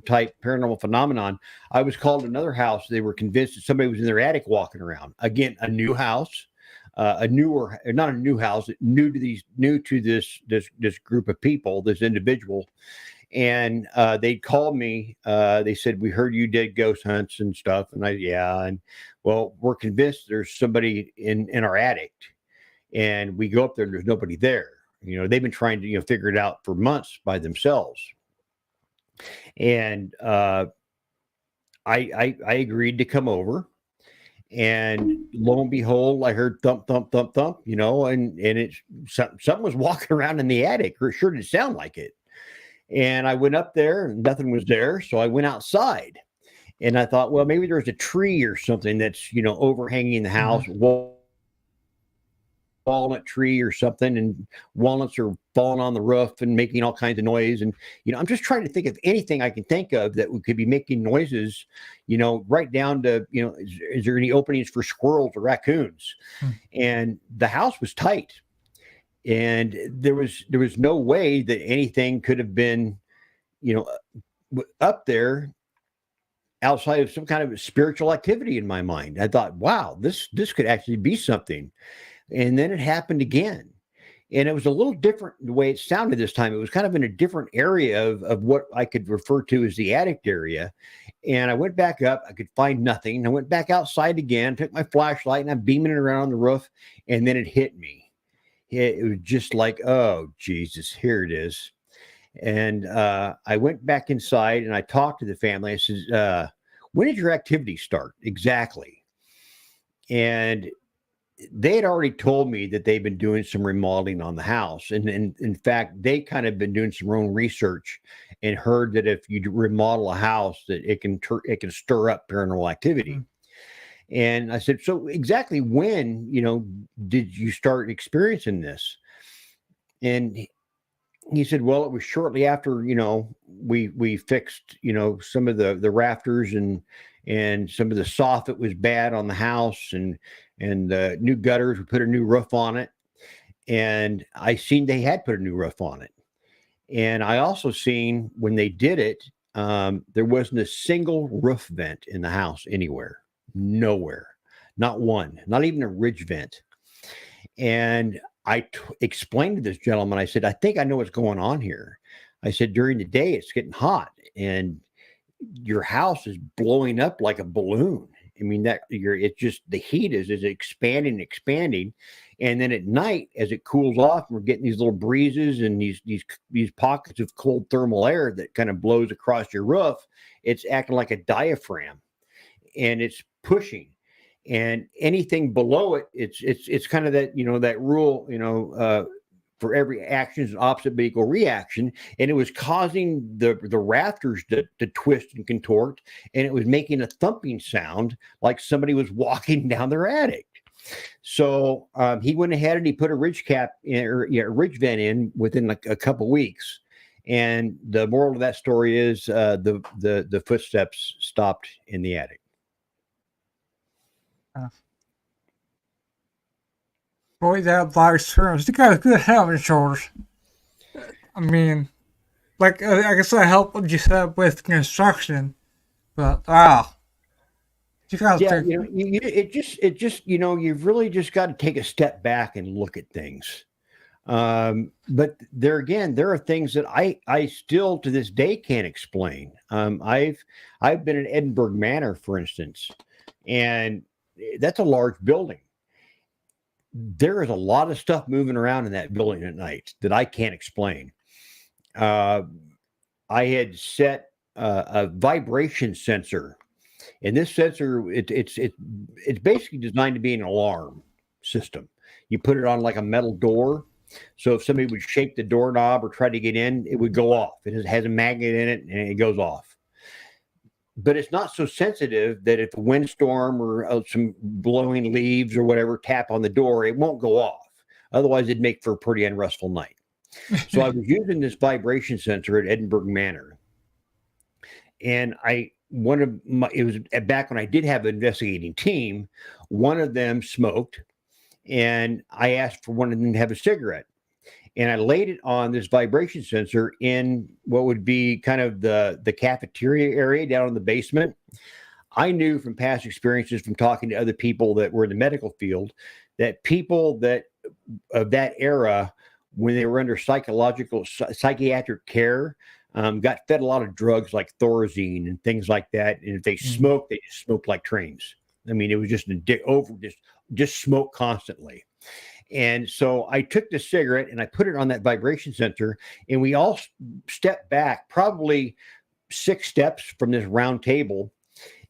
type paranormal phenomenon. I was called to another house. They were convinced that somebody was in their attic walking around. Again, a new house, a newer, not a new house, new to this group of people, this individual. And they called me. They said, "We heard you did ghost hunts and stuff." And yeah. And well, we're convinced there's somebody in our attic, and we go up there and there's nobody there. They've been trying to figure it out for months by themselves. And I agreed to come over, and lo and behold, I heard thump thump thump thump, and it's something was walking around in the attic, or it sure did sound like it. And I went up there and nothing was there, so I went outside. And I thought, well, maybe there's a tree or something that's overhanging the mm-hmm, house, walnut tree or something, and walnuts are falling on the roof and making all kinds of noise. And I'm just trying to think of anything I can think of that could be making noises, right down to is there any openings for squirrels or raccoons? And the house was tight. and there was no way that anything could have been, you know, up there outside of some kind of spiritual activity in my mind. I thought, wow, this could actually be something. And then it happened again. And it was a little different the way it sounded this time. It was kind of in a different area of what I could refer to as the attic area. And I went back up. I could find nothing. I went back outside again, took my flashlight, and I'm beaming it around on the roof. And then it hit me. It was just like, oh, Jesus, here it is. And I went back inside and I talked to the family. I said, when did your activity start exactly? And they had already told me that they've been doing some remodeling on the house. And in fact, they kind of been doing some own research and heard that if you remodel a house, that it can stir up paranormal activity. Mm-hmm. And I said, so exactly when, did you start experiencing this? And he said, well, it was shortly after, we fixed, some of the rafters and some of the soffit was bad on the house and the new gutters. We put a new roof on it. And I seen they had put a new roof on it. And I also seen when they did it, there wasn't a single roof vent in the house anywhere, nowhere, not one, not even a ridge vent. And I explained to this gentleman, I said, I think I know what's going on here. I said, during the day, it's getting hot and your house is blowing up like a balloon. I mean, it's just the heat is expanding. And then at night, as it cools off, we're getting these little breezes and these pockets of cold thermal air that kind of blows across your roof. It's acting like a diaphragm and it's pushing. And anything below it, it's kind of that, that rule, for every action is an opposite but equal reaction. And it was causing the rafters to twist and contort. And it was making a thumping sound like somebody was walking down their attic. So he went ahead and he put a ridge ridge vent in within like a couple weeks. And the moral of that story is the footsteps stopped in the attic. Boy, that large terms. You got a good head on your shoulders. I mean, like I guess I help what you said with construction, but you got to. It just you've really just got to take a step back and look at things. But there are things that I still to this day can't explain. I've been in Edinburgh Manor, for instance, and that's a large building. There is a lot of stuff moving around in that building at night that I can't explain. I had set a vibration sensor, and this sensor it's basically designed to be an alarm system. You put it on like a metal door, so if somebody would shake the doorknob or try to get in, it would go off. It has a magnet in it, and it goes off. But it's not so sensitive that if a windstorm or some blowing leaves or whatever tap on the door, it won't go off. Otherwise, it'd make for a pretty unrestful night. So I was using this vibration sensor at Edinburgh Manor. And it was back when I did have an investigating team. One of them smoked, and I asked for one of them to have a cigarette. And I laid it on this vibration sensor in what would be kind of the cafeteria area down in the basement. I knew from past experiences from talking to other people that were in the medical field that people that of that era, when they were under psychiatric care, got fed a lot of drugs like Thorazine and things like that. And if they smoked, they just smoked like trains. I mean, it was just just smoke constantly. And so I took the cigarette and I put it on that vibration sensor, and we all stepped back probably 6 steps from this round table,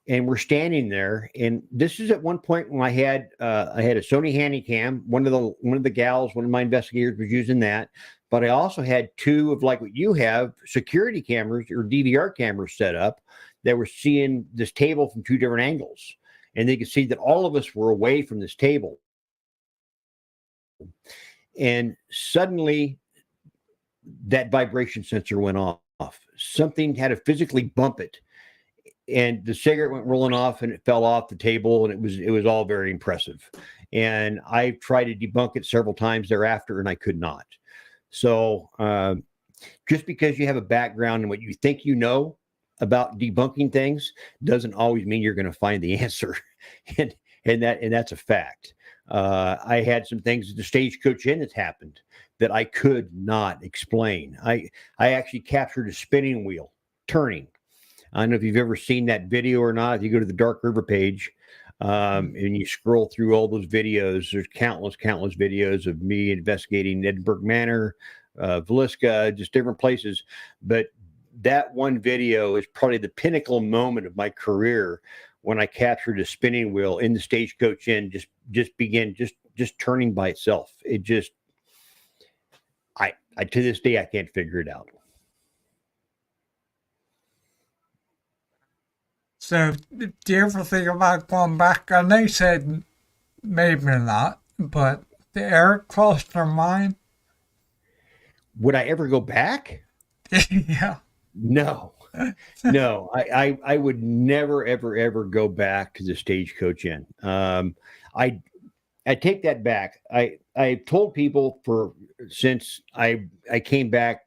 and we're standing there. And this is at one point when I had a Sony Handycam. One of the gals, one of my investigators was using that, but I also had 2 of like what you have, security cameras or DVR cameras set up that were seeing this table from 2 different angles, and they could see that all of us were away from this table. And suddenly that vibration sensor went off. Something had to physically bump it. and the cigarette went rolling off and it fell off the table, and it was all very impressive. And I tried to debunk it several times thereafter, and I could not. So just because you have a background in what you think you know about debunking things doesn't always mean you're going to find the answer. and that's a fact. I had some things at the Stagecoach Inn that's happened that I could not explain. I actually captured a spinning wheel turning. I don't know if you've ever seen that video or not. If you go to the Dark River page and you scroll through all those videos, there's countless videos of me investigating Edinburgh Manor, Villisca, just different places. But that one video is probably the pinnacle moment of my career, when I captured a spinning wheel in the Stagecoach Inn, just turning by itself. It just, I to this day, I can't figure it out. So, do you ever think about going back? I know you said maybe not, but the air crossed your mind? Would I ever go back? Yeah. No. No, I would never, ever go back to the Stagecoach Inn. I take that back. I told people since I came back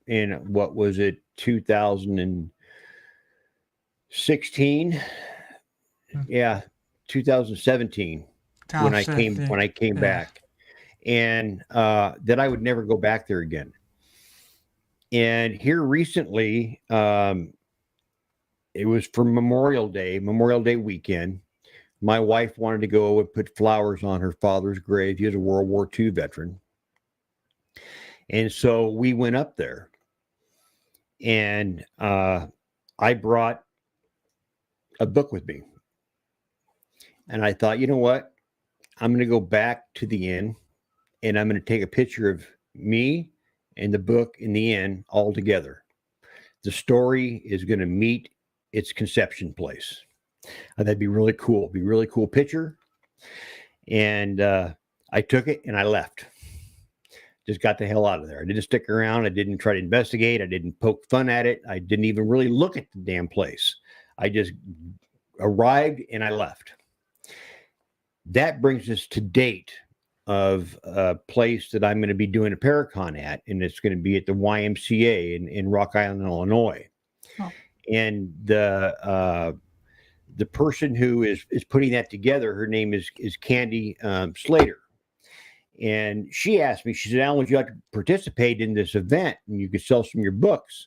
in, what was it, 2016? Yeah, 2017 when I came back, and that I would never go back there again. And here recently, it was for Memorial Day weekend. My wife wanted to go and put flowers on her father's grave. He was a World War II veteran. And so we went up there, and I brought a book with me. And I thought, you know what? I'm going to go back to the inn, and I'm going to take a picture of me and the book in the inn all together. The story is going to meet its conception place. That'd be really cool. Be a really cool picture. And I took it and I left. Just got the hell out of there. I didn't stick around. I didn't try to investigate. I didn't poke fun at it. I didn't even really look at the damn place. I just arrived and I left. That brings us to date of a place that I'm going to be doing a Paracon at, and it's going to be at the YMCA in Rock Island, Illinois. Oh. And the person who is putting that together, her name is Candy Slater. And she asked me, she said, Alan, would you like to participate in this event and you could sell some of your books?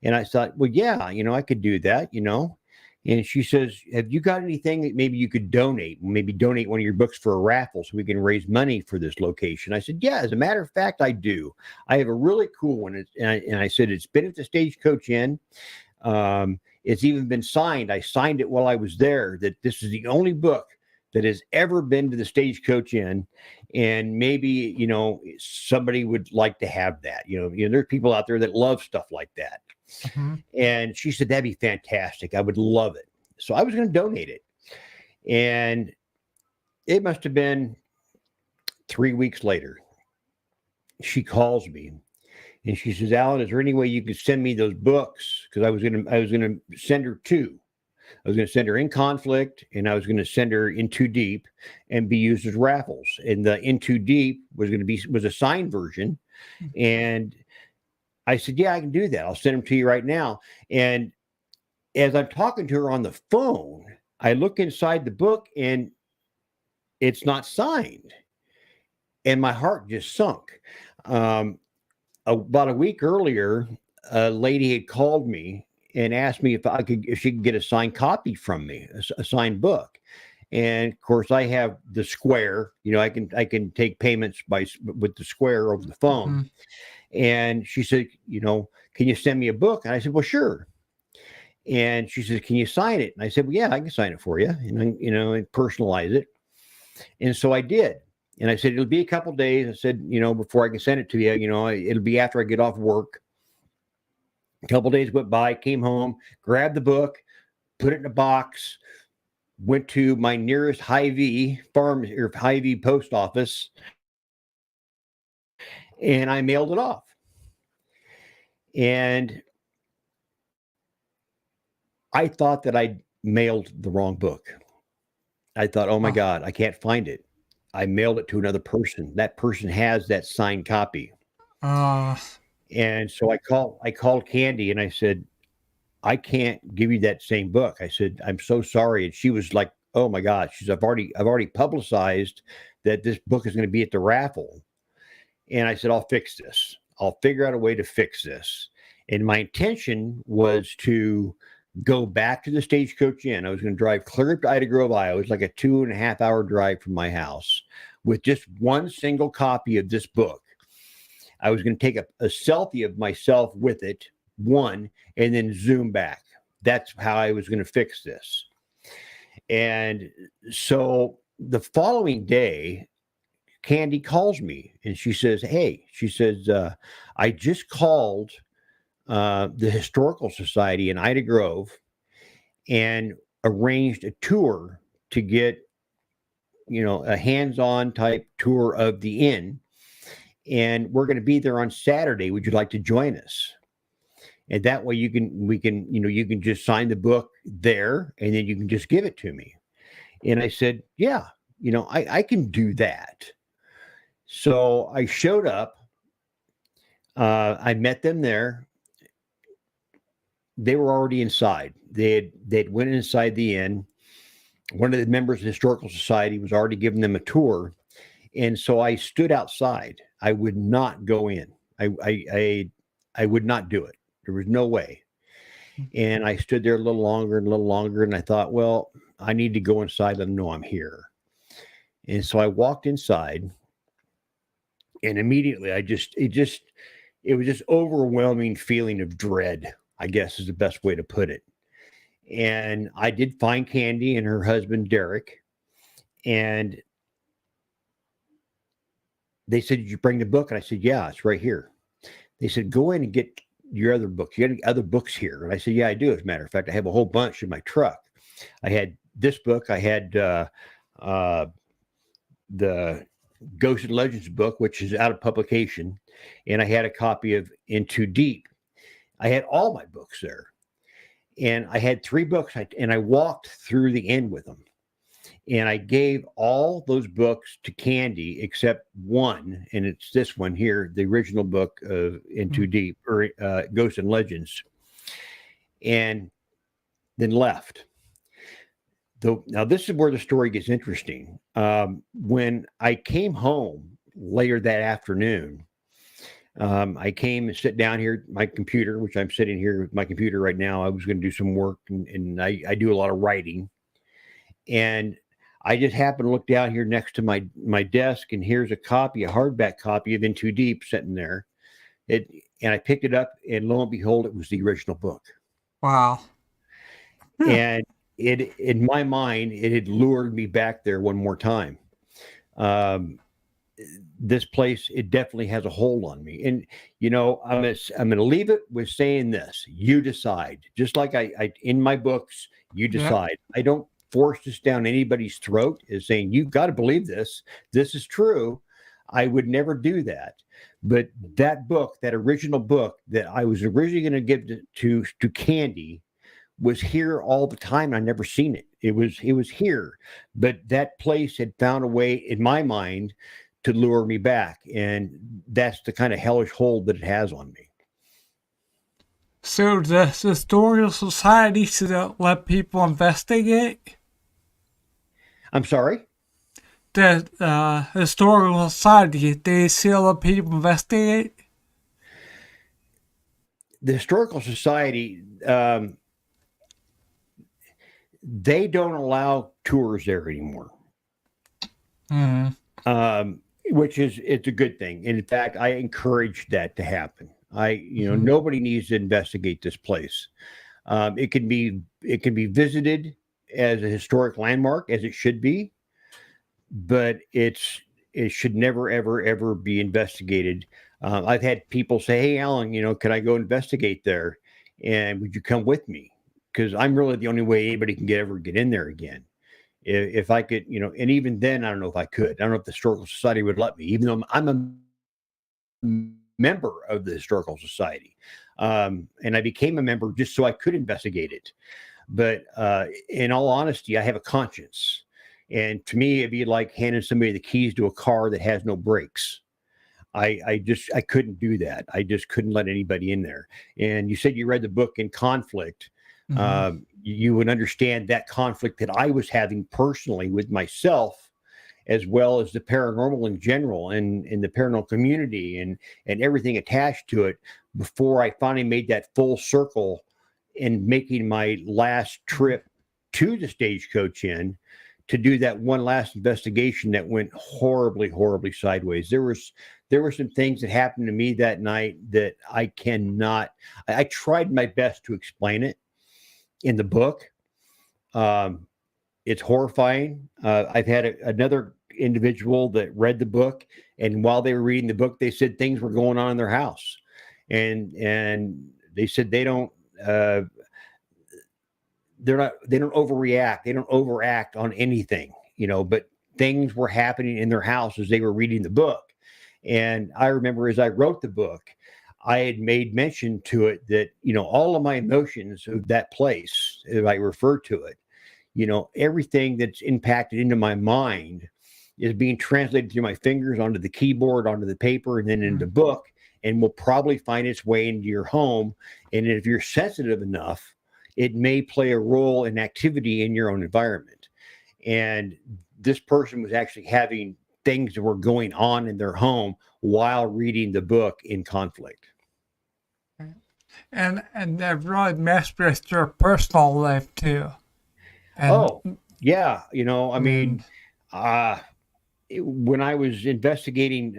And I thought, well, yeah, I could do that, And she says, have you got anything that maybe you could donate? Maybe donate one of your books for a raffle so we can raise money for this location. I said, yeah, as a matter of fact, I do. I have a really cool one. And I said, it's been at the Stagecoach Inn. It's even been signed. I signed it while I was there, that this is the only book that has ever been to the Stagecoach Inn. And maybe, somebody would like to have that. There are people out there that love stuff like that. Mm-hmm. And she said, that'd be fantastic. I would love it. So I was going to donate it. And it must have been 3 weeks later. She calls me and she says, Alan, is there any way you could send me those books? Because I was going to send her two. I was going to send her In Conflict, and I was going to send her In Too Deep and be used as raffles. And the In Too Deep was a signed version. And I said, yeah, I can do that. I'll send them to you right now. And as I'm talking to her on the phone, I look inside the book and it's not signed. And my heart just sunk. About a week earlier, a lady had called me and asked me if she could get a signed copy from me, a signed book. And of course, I have the Square. I can take payments with the Square over the phone. Mm-hmm. And she said, can you send me a book? And I said, well, sure. And she said, can you sign it? And I said, well, yeah, I can sign it for you. And and personalize it. And so I did. And I said, it'll be a couple of days. I said, before I can send it to you, it'll be after I get off work. A couple of days went by, came home, grabbed the book, put it in a box, went to my nearest Hy-Vee farm or Hy-Vee post office, and I mailed it off. And I thought that I mailed the wrong book. I thought, oh my Oh, God, I can't find it. I mailed it to another person. That person has that signed copy. uh, And so I called Candy and I said, I can't give you that same book. I said, I'm so sorry. And she was like, oh my God. She's I've already publicized that this book is going to be at the raffle. And I said, I'll fix this. I'll figure out a way to fix this. And my intention was to go back to the Stagecoach Inn. I was going to drive clear up to Ida Grove, Iowa. It's like a 2.5 hour drive from my house with just one single copy of this book. I was going to take a selfie of myself with it, one, and then zoom back. That's how I was going to fix this. And so the following day, Candy calls me and she says, hey, she says, I just called the Historical Society in Ida Grove and arranged a tour to get, a hands-on type tour of the inn. And we're going to be there on Saturday. Would you like to join us? And that way you can just sign the book there and then you can just give it to me. And I said, yeah, I can do that. So I showed up. I met them there. They were already inside. They'd went inside the inn. One of the members of the Historical Society was already giving them a tour. And so I stood outside. I would not go in. I would not do it. There was no way. And I stood there a little longer and a little longer. And I thought, well, I need to go inside, let them know I'm here. And so I walked inside. And immediately it was just overwhelming feeling of dread, I guess is the best way to put it. And I did find Candy and her husband, Derek. And they said, did you bring the book? And I said, yeah, it's right here. They said, go in and get your other books. You got any other books here? And I said, yeah, I do. As a matter of fact, I have a whole bunch in my truck. I had this book. I had the Ghosts and Legends book, which is out of publication. And I had a copy of Into Deep. I had all my books there. And I had 3 books. And I walked through the inn with them. And I gave all those books to Candy except one, and it's this one here, the original book of Into Deep, or Ghosts and Legends, and then left. Now, this is where the story gets interesting. When I came home later that afternoon, I came and sit down here at my computer, which I'm sitting here with my computer right now. I was going to do some work, and I do a lot of writing. And I just happened to look down here next to my desk, and here's a hardback copy of Into Deep sitting there. And I picked it up, and lo and behold, it was the original book. wow. And it, in my mind, it had lured me back there one more time. This place, it definitely has a hold on me. And, I'm going to leave it with saying this: you decide. Just like I in my books, you decide. I don't force this down anybody's throat is saying, you've got to believe this. This is true. I would never do that. But that book, that original book that I was originally going to give to Candy, was here all the time. I never seen it. It was here, but that place had found a way in my mind to lure me back. And that's the kind of hellish hold that it has on me. So the Historical Society should let people investigate? I'm sorry? The Historical Society, they still let people investigate? The Historical Society, they don't allow tours there anymore. Which it's a good thing. And in fact, I encourage that to happen. Nobody needs to investigate this place. It can be visited as a historic landmark, as it should be, but it should never, ever, ever be investigated. I've had people say, hey, Alan, can I go investigate there? And would you come with me? Because I'm really the only way anybody can ever get in there again. If I could, and even then, I don't know if I could. I don't know if the Historical Society would let me, even though I'm a member of the Historical Society. And I became a member just so I could investigate it. But in all honesty, I have a conscience. And to me, it'd be like handing somebody the keys to a car that has no brakes. I couldn't do that. I just couldn't let anybody in there. And you said you read the book In Conflict. You would understand that conflict that I was having personally with myself, as well as the paranormal in general and in the paranormal community and everything attached to it, before I finally made that full circle in making my last trip to the Stagecoach Inn to do that one last investigation that went horribly, horribly sideways. There were some things that happened to me that night that I tried my best to explain it in the book. It's horrifying. I've had another individual that read the book, and while they were reading the book, they said things were going on in their house, and they said they don't overreact. They don't overact on anything, but things were happening in their house as they were reading the book. And I remember as I wrote the book, I had made mention to it that, all of my emotions of that place, as I refer to it, everything that's impacted into my mind is being translated through my fingers onto the keyboard, onto the paper, and then into the book, and will probably find its way into your home. And if you're sensitive enough, it may play a role in activity in your own environment. And this person was actually having things that were going on in their home while reading the book In Conflict. And that really messed with your personal life too. And, yeah. I mean, when I was investigating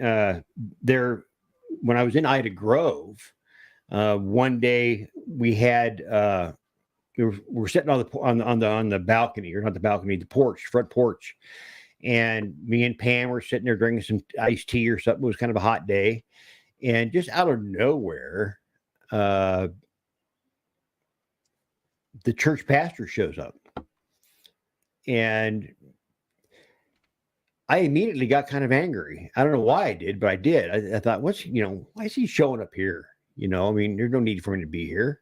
there, when I was in Ida Grove, one day we had we're sitting on the balcony, or not the balcony, the front porch, and me and Pam were sitting there drinking some iced tea or something. It was kind of a hot day, and just out of nowhere, the church pastor shows up, and I immediately got kind of angry. I don't know why I did, but I did. I thought, why is he showing up here? I mean, there's no need for him to be here.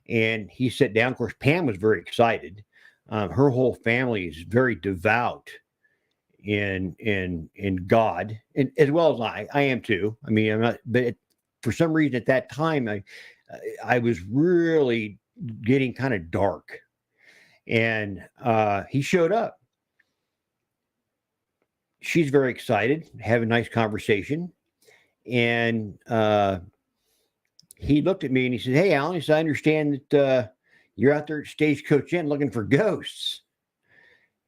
And he sat down. Of course, Pam was very excited. Her whole family is very devout in God, and as well as I am too. I mean, I'm not, but for some reason at that time, I was really getting kind of dark, and he showed up. She's very excited, have a nice conversation, and he looked at me and he said, "Hey, Alan," he said, "I understand that you're out there at Stagecoach Inn looking for ghosts."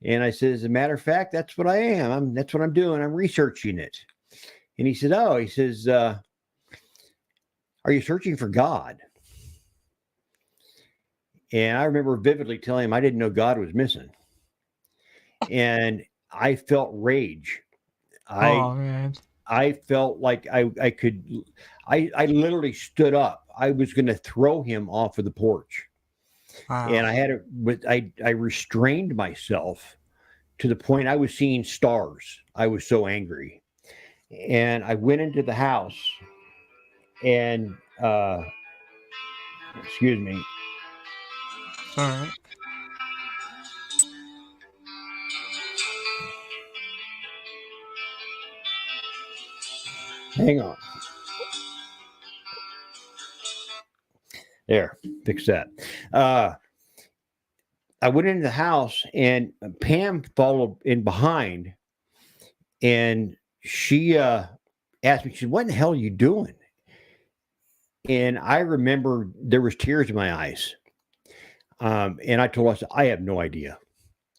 And I said, "As a matter of fact, that's what I am. That's what I'm doing. I'm researching it." And he said, "Oh," he says, "are you searching for God?" And I remember vividly telling him I didn't know God was missing. And I felt rage. I felt like I literally stood up. I was going to throw him off of the porch. Wow. And I restrained myself to the point I was seeing stars. I was so angry. And I went into the house and, excuse me. All right. Hang on. There, fix that. I went into the house and Pam followed in behind, and she asked me, she said, "What in the hell are you doing?" And I remember there was tears in my eyes. And I told her, I said, "I have no idea."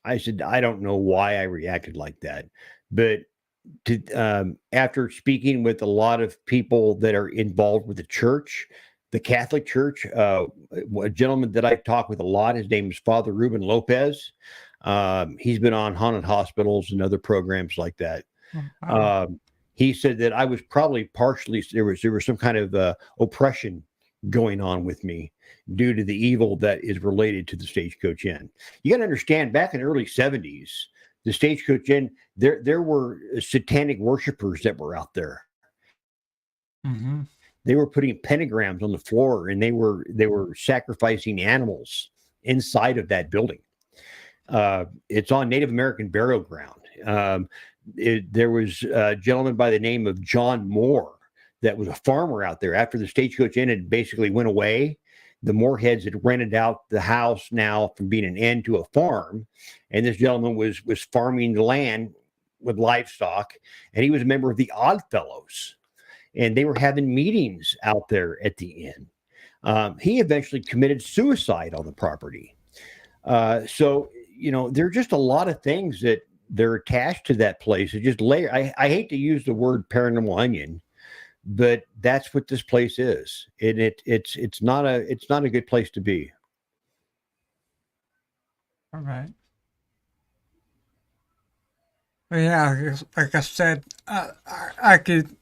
I said, "I don't know why I reacted like that." But after speaking with a lot of people that are involved with the church, the Catholic Church, a gentleman that I talk with a lot, his name is Father Ruben Lopez. He's been on Haunted Hospitals and other programs like that. He said that I was probably partially, there was some kind of oppression going on with me due to the evil that is related to the Stagecoach Inn. You got to understand, back in the early 70s, the Stagecoach Inn, there were satanic worshipers that were out there. They were putting pentagrams on the floor, and they were sacrificing animals inside of that building. It's on Native American burial ground. There was a gentleman by the name of John Moore that was a farmer out there. After the Stagecoach Inn had basically went away, the Moorheads had rented out the house now from being an inn to a farm, and this gentleman was farming the land with livestock, and he was a member of the Odd Fellows, and they were having meetings out there at the inn. He eventually committed suicide on the property. So, there are just a lot of things that they're attached to that place. It just layer. I hate to use the word paranormal onion, but that's what this place is. And it's not a good place to be. All right. Well, yeah, like I said, I could,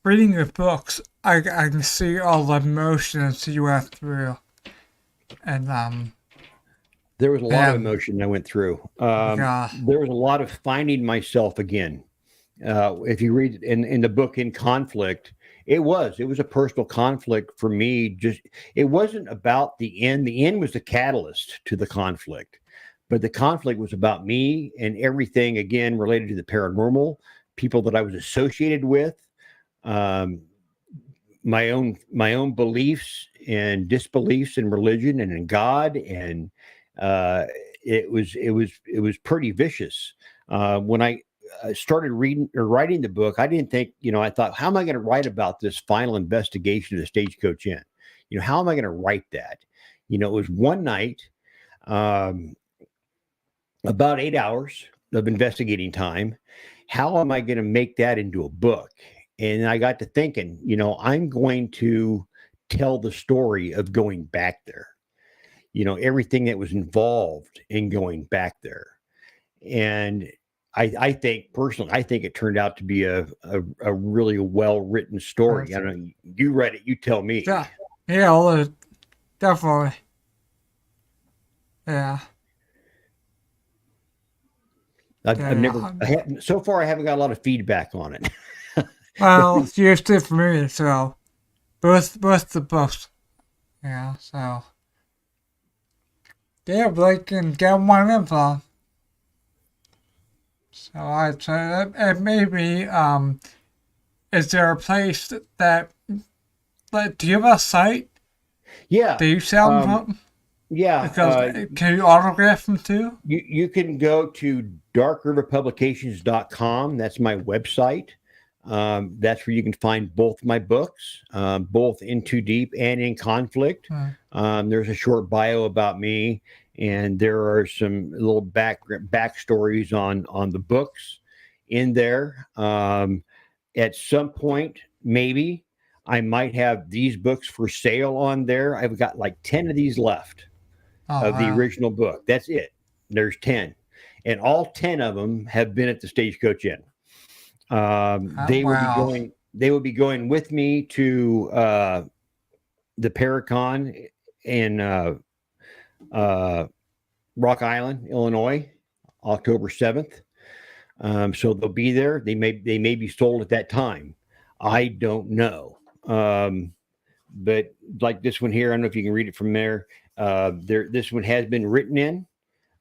reading your books, I can see all the emotions you went through. And, there was a lot of emotion I went through. Yeah. There was a lot of finding myself again. If you read in the book In Conflict, it was a personal conflict for me. It wasn't about the end. The end was the catalyst to the conflict, but the conflict was about me and everything again related to the paranormal, people that I was associated with, my own beliefs and disbeliefs in religion and in God, and it was pretty vicious. When I started reading or writing the book, I didn't think, I thought, how am I going to write about this final investigation of the Stagecoach Inn? How am I going to write that? It was one night, about 8 hours of investigating time. How am I going to make that into a book? And I got to thinking, I'm going to tell the story of going back there, everything that was involved in going back there. And I think personally, it turned out to be a really well-written story. I don't know, you read it, you tell me. Yeah, well, definitely. Yeah. So far, I haven't got a lot of feedback on it. Well, it's usually for me, so both the books. Yeah, so. Yeah, but I can get one info. So I'd say that, and maybe, is there a place that, like, do you have a site? Yeah. Do you sell them? Yeah. Because, can you autograph them too? You can go to darkriverpublications.com. That's my website. That's where you can find both my books, both In Too Deep and In Conflict. There's a short bio about me, and there are some little backstories on the books in there. At some point, maybe I might have these books for sale on there. I've got like 10 of these left the original book. That's it. There's 10, and all 10 of them have been at the Stagecoach Inn. They will be going with me to the Paracon in Rock Island, Illinois, October 7th. So they'll be there. They may be sold at that time. I don't know. But like this one here, I don't know if you can read it from there. This one has been written in.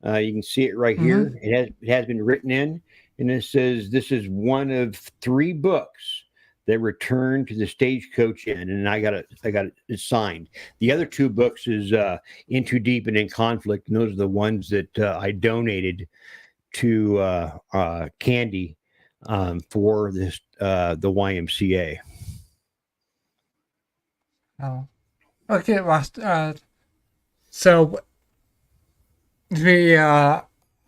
You can see it right here. It has been written in. And it says this is one of 3 books that returned to the Stagecoach Inn, and I got it signed. The other 2 books is In Too Deep and In Conflict, and those are the ones that I donated to Candy for this the YMCA. Oh, okay. Well, so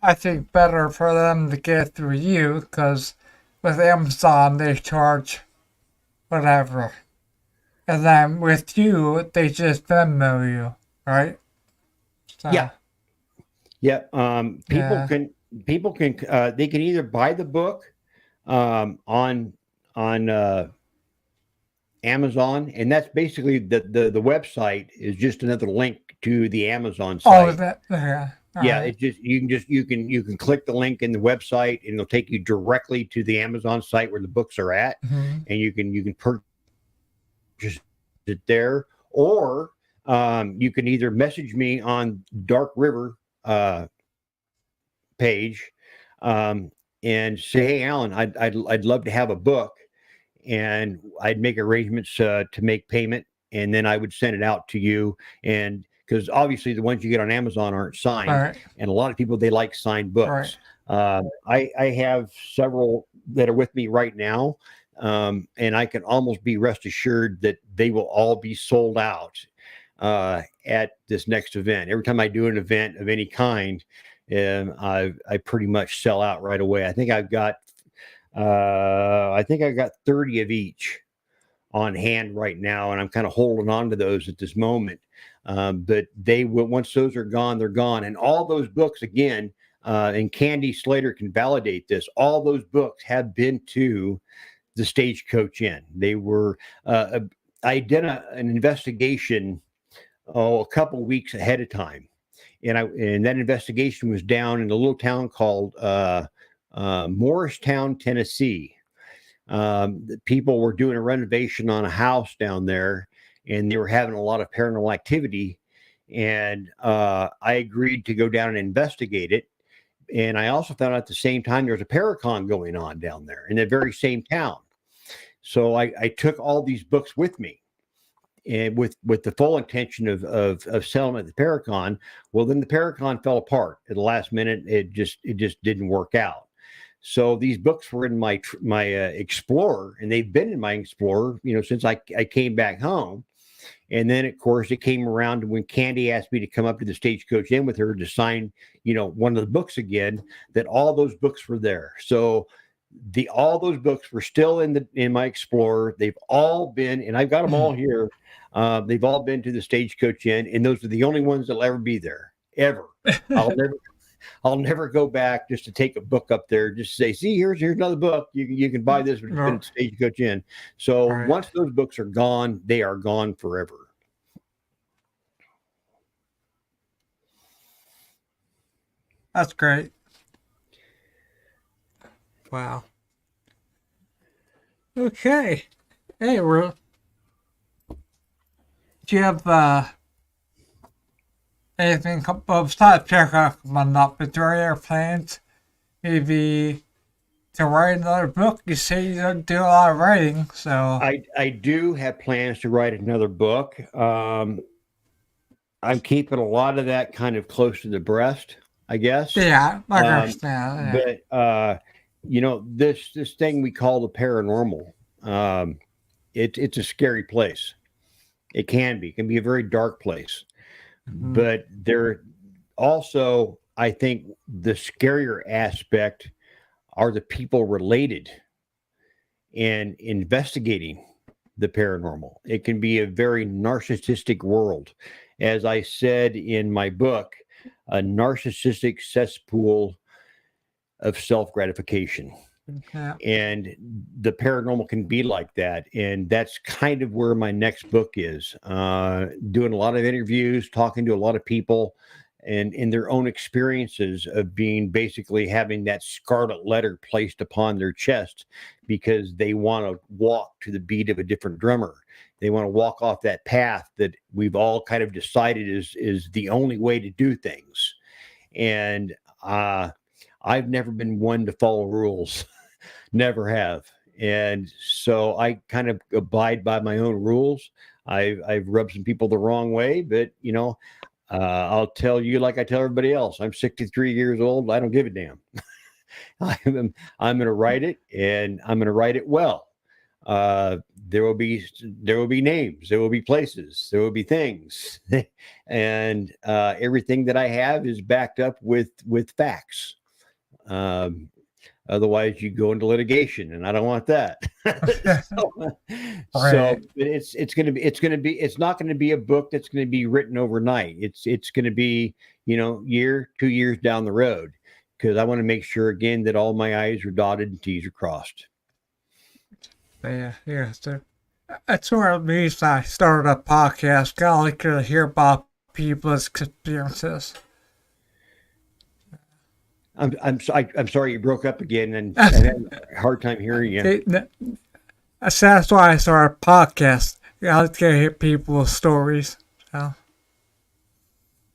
I think better for them to get through you, because with Amazon they charge whatever, and then with you they just Venmo you, right? So, yeah. People can they can either buy the book on Amazon, and that's basically the website is just another link to the Amazon site. Oh, that yeah. Yeah, it's just you can click the link in the website, and it'll take you directly to the Amazon site where the books are at, and you can purchase it there. Or you can either message me on Dark River page and say, "Hey, Alan, I'd love to have a book," and I'd make arrangements to make payment, and then I would send it out to you. And because obviously the ones you get on Amazon aren't signed, Right. and a lot of people, they like signed books. Right. I have several that are with me right now, and I can almost be rest assured that they will all be sold out at this next event. Every time I do an event of any kind, I pretty much sell out right away. I think I've got 30 of each on hand right now, and I'm kind of holding on to those at this moment. But they will, once those are gone, they're gone. And all those books, again, and Candy Slater can validate this, all those books have been to the Stagecoach Inn. They were, I did an investigation a couple weeks ahead of time. And that investigation was down in a little town called Morristown, Tennessee. The people were doing a renovation on a house down there, and they were having a lot of paranormal activity. And I agreed to go down and investigate it. And I also found out at the same time there was a Paracon going on down there in the very same town. So I took all these books with me, and with the full intention of selling at the Paracon. Well, then the Paracon fell apart at the last minute. It just didn't work out. So these books were in my Explorer, and they've been in my Explorer, since I came back home. And then, of course, it came around when Candy asked me to come up to the Stagecoach Inn with her to sign, one of the books again, that all those books were there. So all those books were still in my Explorer. They've all been, and I've got them all here. They've all been to the Stagecoach Inn, and those are the only ones that'll ever be there, ever. I'll never go back just to take a book up there, just to say, see, here's another book. You can buy this, but it's been at Stagecoach Inn. So once those books are gone, they are gone forever. That's great. Wow. Okay. Hey, do you have anything besides Paratalk coming up? Is there any plans maybe to write another book? You say you don't do a lot of writing, so I do have plans to write another book. I'm keeping a lot of that kind of close to the breast, I guess. Yeah, I understand. But this thing we call the paranormal, it's a scary place. It can be a very dark place. Mm-hmm. But there also, I think the scarier aspect are the people related and investigating the paranormal. It can be a very narcissistic world. As I said in my book, a narcissistic cesspool of self-gratification. Yeah. And the paranormal can be like that. And that's kind of where my next book is. Doing a lot of interviews, talking to a lot of people, and in their own experiences of basically having that scarlet letter placed upon their chest because they want to walk to the beat of a different drummer. They want to walk off that path that we've all kind of decided is the only way to do things. And I've never been one to follow rules. Never have. And so I kind of abide by my own rules. I've rubbed some people the wrong way, but I'll tell you, like I tell everybody else, I'm 63 years old. I don't give a damn. I'm going to write it, and I'm going to write it well. There will be names, there will be places, there will be things, and everything that I have is backed up with facts. Otherwise, you go into litigation, and I don't want that. So it's not going to be a book that's going to be written overnight. It's going to be 2 years down the road, because I want to make sure again that all my I's are dotted and T's are crossed. Yeah. So that's one of the reasons I started a podcast. I like to hear about people's experiences. I'm sorry you broke up again, and I had a hard time hearing you. That's why I started a podcast. I like to hear people's stories.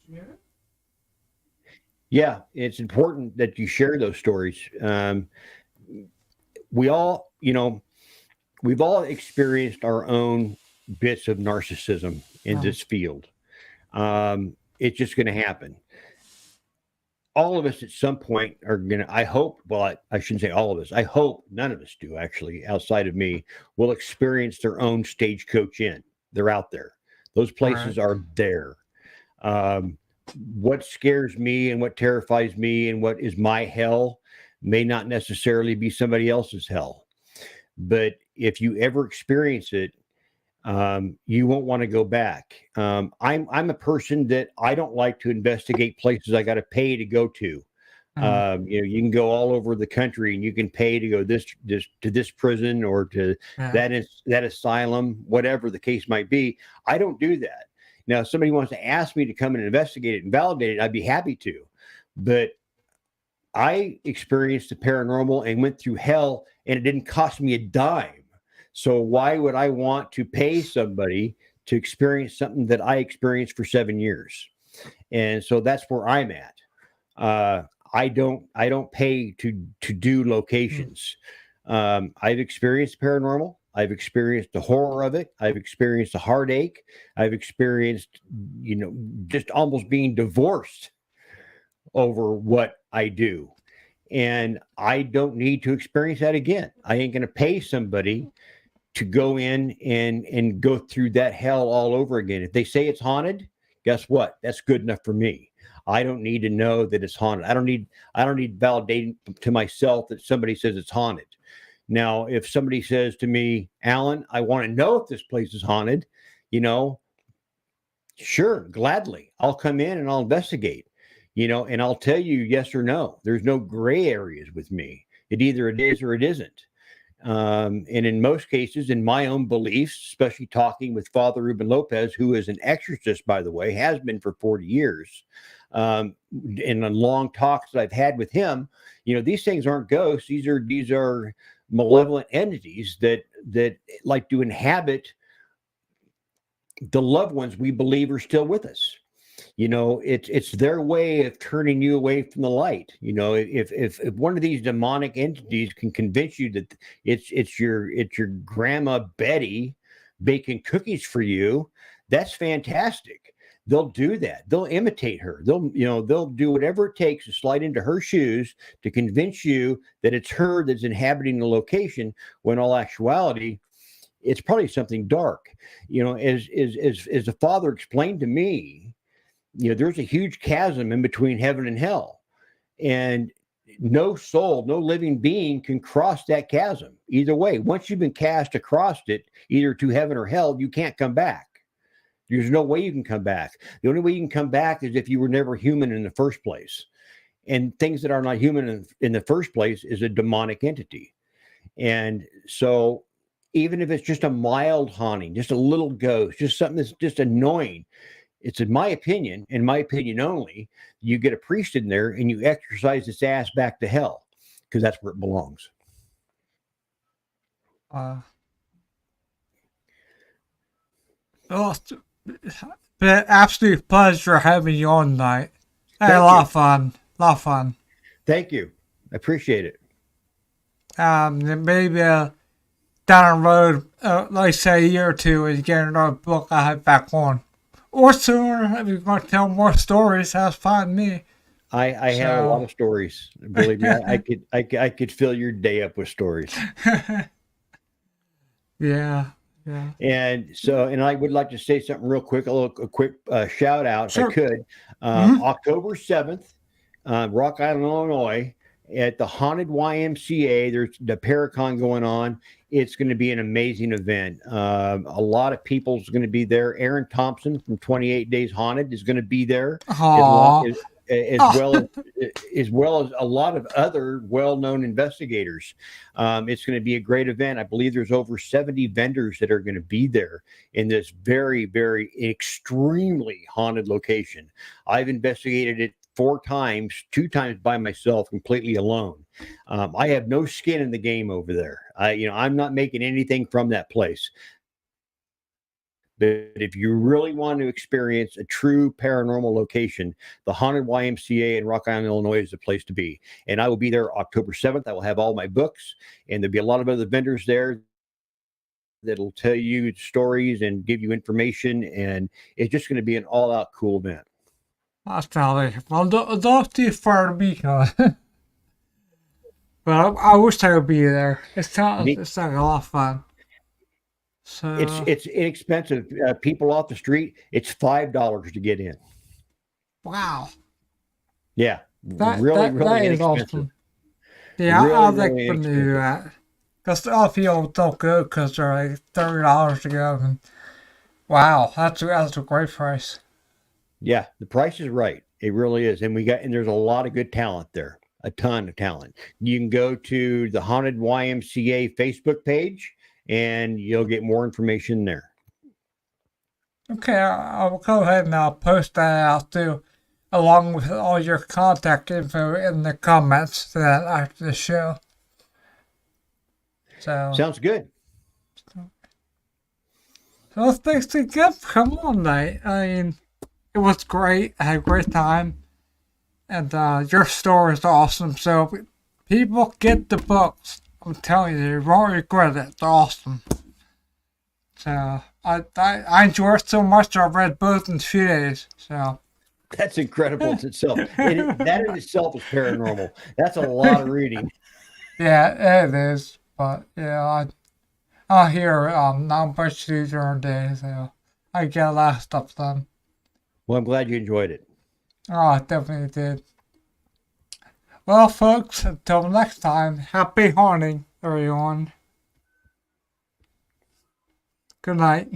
Yeah. Yeah, it's important that you share those stories. We all, we've all experienced our own bits of narcissism in this field. It's just going to happen. All of us at some point are going to, I hope, well, I shouldn't say all of us. I hope none of us do, actually, outside of me, will experience their own Stagecoach Inn. They're out there. Those places are there. What scares me and what terrifies me and what is my hell may not necessarily be somebody else's hell. But if you ever experience it, you won't want to go back. I'm a person that I don't like to investigate places I got to pay to go to. You can go all over the country and you can pay to go to this prison or to that asylum, whatever the case might be. I don't do that. Now, if somebody wants to ask me to come and investigate it and validate it, I'd be happy to. But I experienced the paranormal and went through hell, and it didn't cost me a dime. So why would I want to pay somebody to experience something that I experienced for 7 years? And so that's where I'm at. I don't pay to do locations. I've experienced paranormal. I've experienced the horror of it. I've experienced the heartache. I've experienced, just almost being divorced over what I do. And I don't need to experience that again. I ain't going to pay somebody to go in and go through that hell all over again. If they say it's haunted, guess what? That's good enough for me. I don't need to know that it's haunted. I don't need validating to myself that somebody says it's haunted. Now, if somebody says to me, Alan, I want to know if this place is haunted, sure, gladly. I'll come in and I'll investigate, and I'll tell you yes or no. There's no gray areas with me. It either it is or it isn't. And in most cases, in my own beliefs, especially talking with Father Ruben Lopez, who is an exorcist, by the way, has been for 40 years, in the long talks that I've had with him, these things aren't ghosts. These are malevolent entities that like to inhabit the loved ones we believe are still with us. It's their way of turning you away from the light. If one of these demonic entities can convince you that it's your grandma Betty baking cookies for you, that's fantastic. They'll do that. They'll imitate her. They'll do whatever it takes to slide into her shoes to convince you that it's her that's inhabiting the location, when all actuality, it's probably something dark. As the Father explained to me, there's a huge chasm in between heaven and hell, and no soul, no living being can cross that chasm. Either way, once you've been cast across it, either to heaven or hell, you can't come back. There's no way you can come back. The only way you can come back is if you were never human in the first place. And things that are not human in the first place is a demonic entity. And so even if it's just a mild haunting, just a little ghost, just something that's just annoying, it's in my opinion only, you get a priest in there and you exorcise its ass back to hell, because that's where it belongs. Well, it's been an absolute pleasure having you on tonight. Had a lot of fun. Thank you. I appreciate it. Maybe down the road, like say a year or two, and get another book I have back on. Or sooner, if you're going to tell more stories, that's fine with me. I have a lot of stories. Believe me, I could fill your day up with stories. Yeah. And so, and I would like to say something real quick, a quick shout out, sure. if I could. October 7th, Rock Island, Illinois, at the Haunted YMCA. There's the Paracon going on. It's going to be an amazing event. A lot of people's going to be there. Aaron Thompson from 28 Days Haunted is going to be there, as well as a lot of other well-known investigators. It's going to be a great event. I believe there's over 70 vendors that are going to be there in this very, very extremely haunted location. I've investigated it 4 times, 2 times by myself, completely alone. I have no skin in the game over there. I'm not making anything from that place. But if you really want to experience a true paranormal location, the Haunted YMCA in Rock Island, Illinois is the place to be. And I will be there October 7th. I will have all my books, and there'll be a lot of other vendors there that'll tell you stories and give you information. And it's just going to be an all-out cool event. That's probably, well, don't too far to be, but I wish I would be there. It's like a lot of fun. So it's inexpensive. People off the street, it's $5 to get in. Wow. Yeah, That really is inexpensive. awesome. Yeah, Really, I like really when they do that. Because a lot of people don't go because they're like $30 to go. And wow, that's a great price. Yeah, the price is right. It really is. And there's a lot of good talent there. A ton of talent. You can go to the Haunted YMCA Facebook page and you'll get more information there. Okay, I'll go ahead and I'll post that out too, along with all your contact info in the comments then after the show. So Sounds good. So thanks again for coming on tonight. I mean, it was great. I had a great time. And your story is awesome. So people get the books. I'm telling you, you won't regret it. It's awesome. So I enjoyed it so much I read both in 2 days. So that's incredible in itself. That in itself is paranormal. That's a lot of reading. Yeah, it is. But yeah, I hear not much to do during the day, so I get a lot of stuff done. Well, I'm glad you enjoyed it. Oh, I definitely did. Well, folks, until next time, happy haunting, everyone. Good night.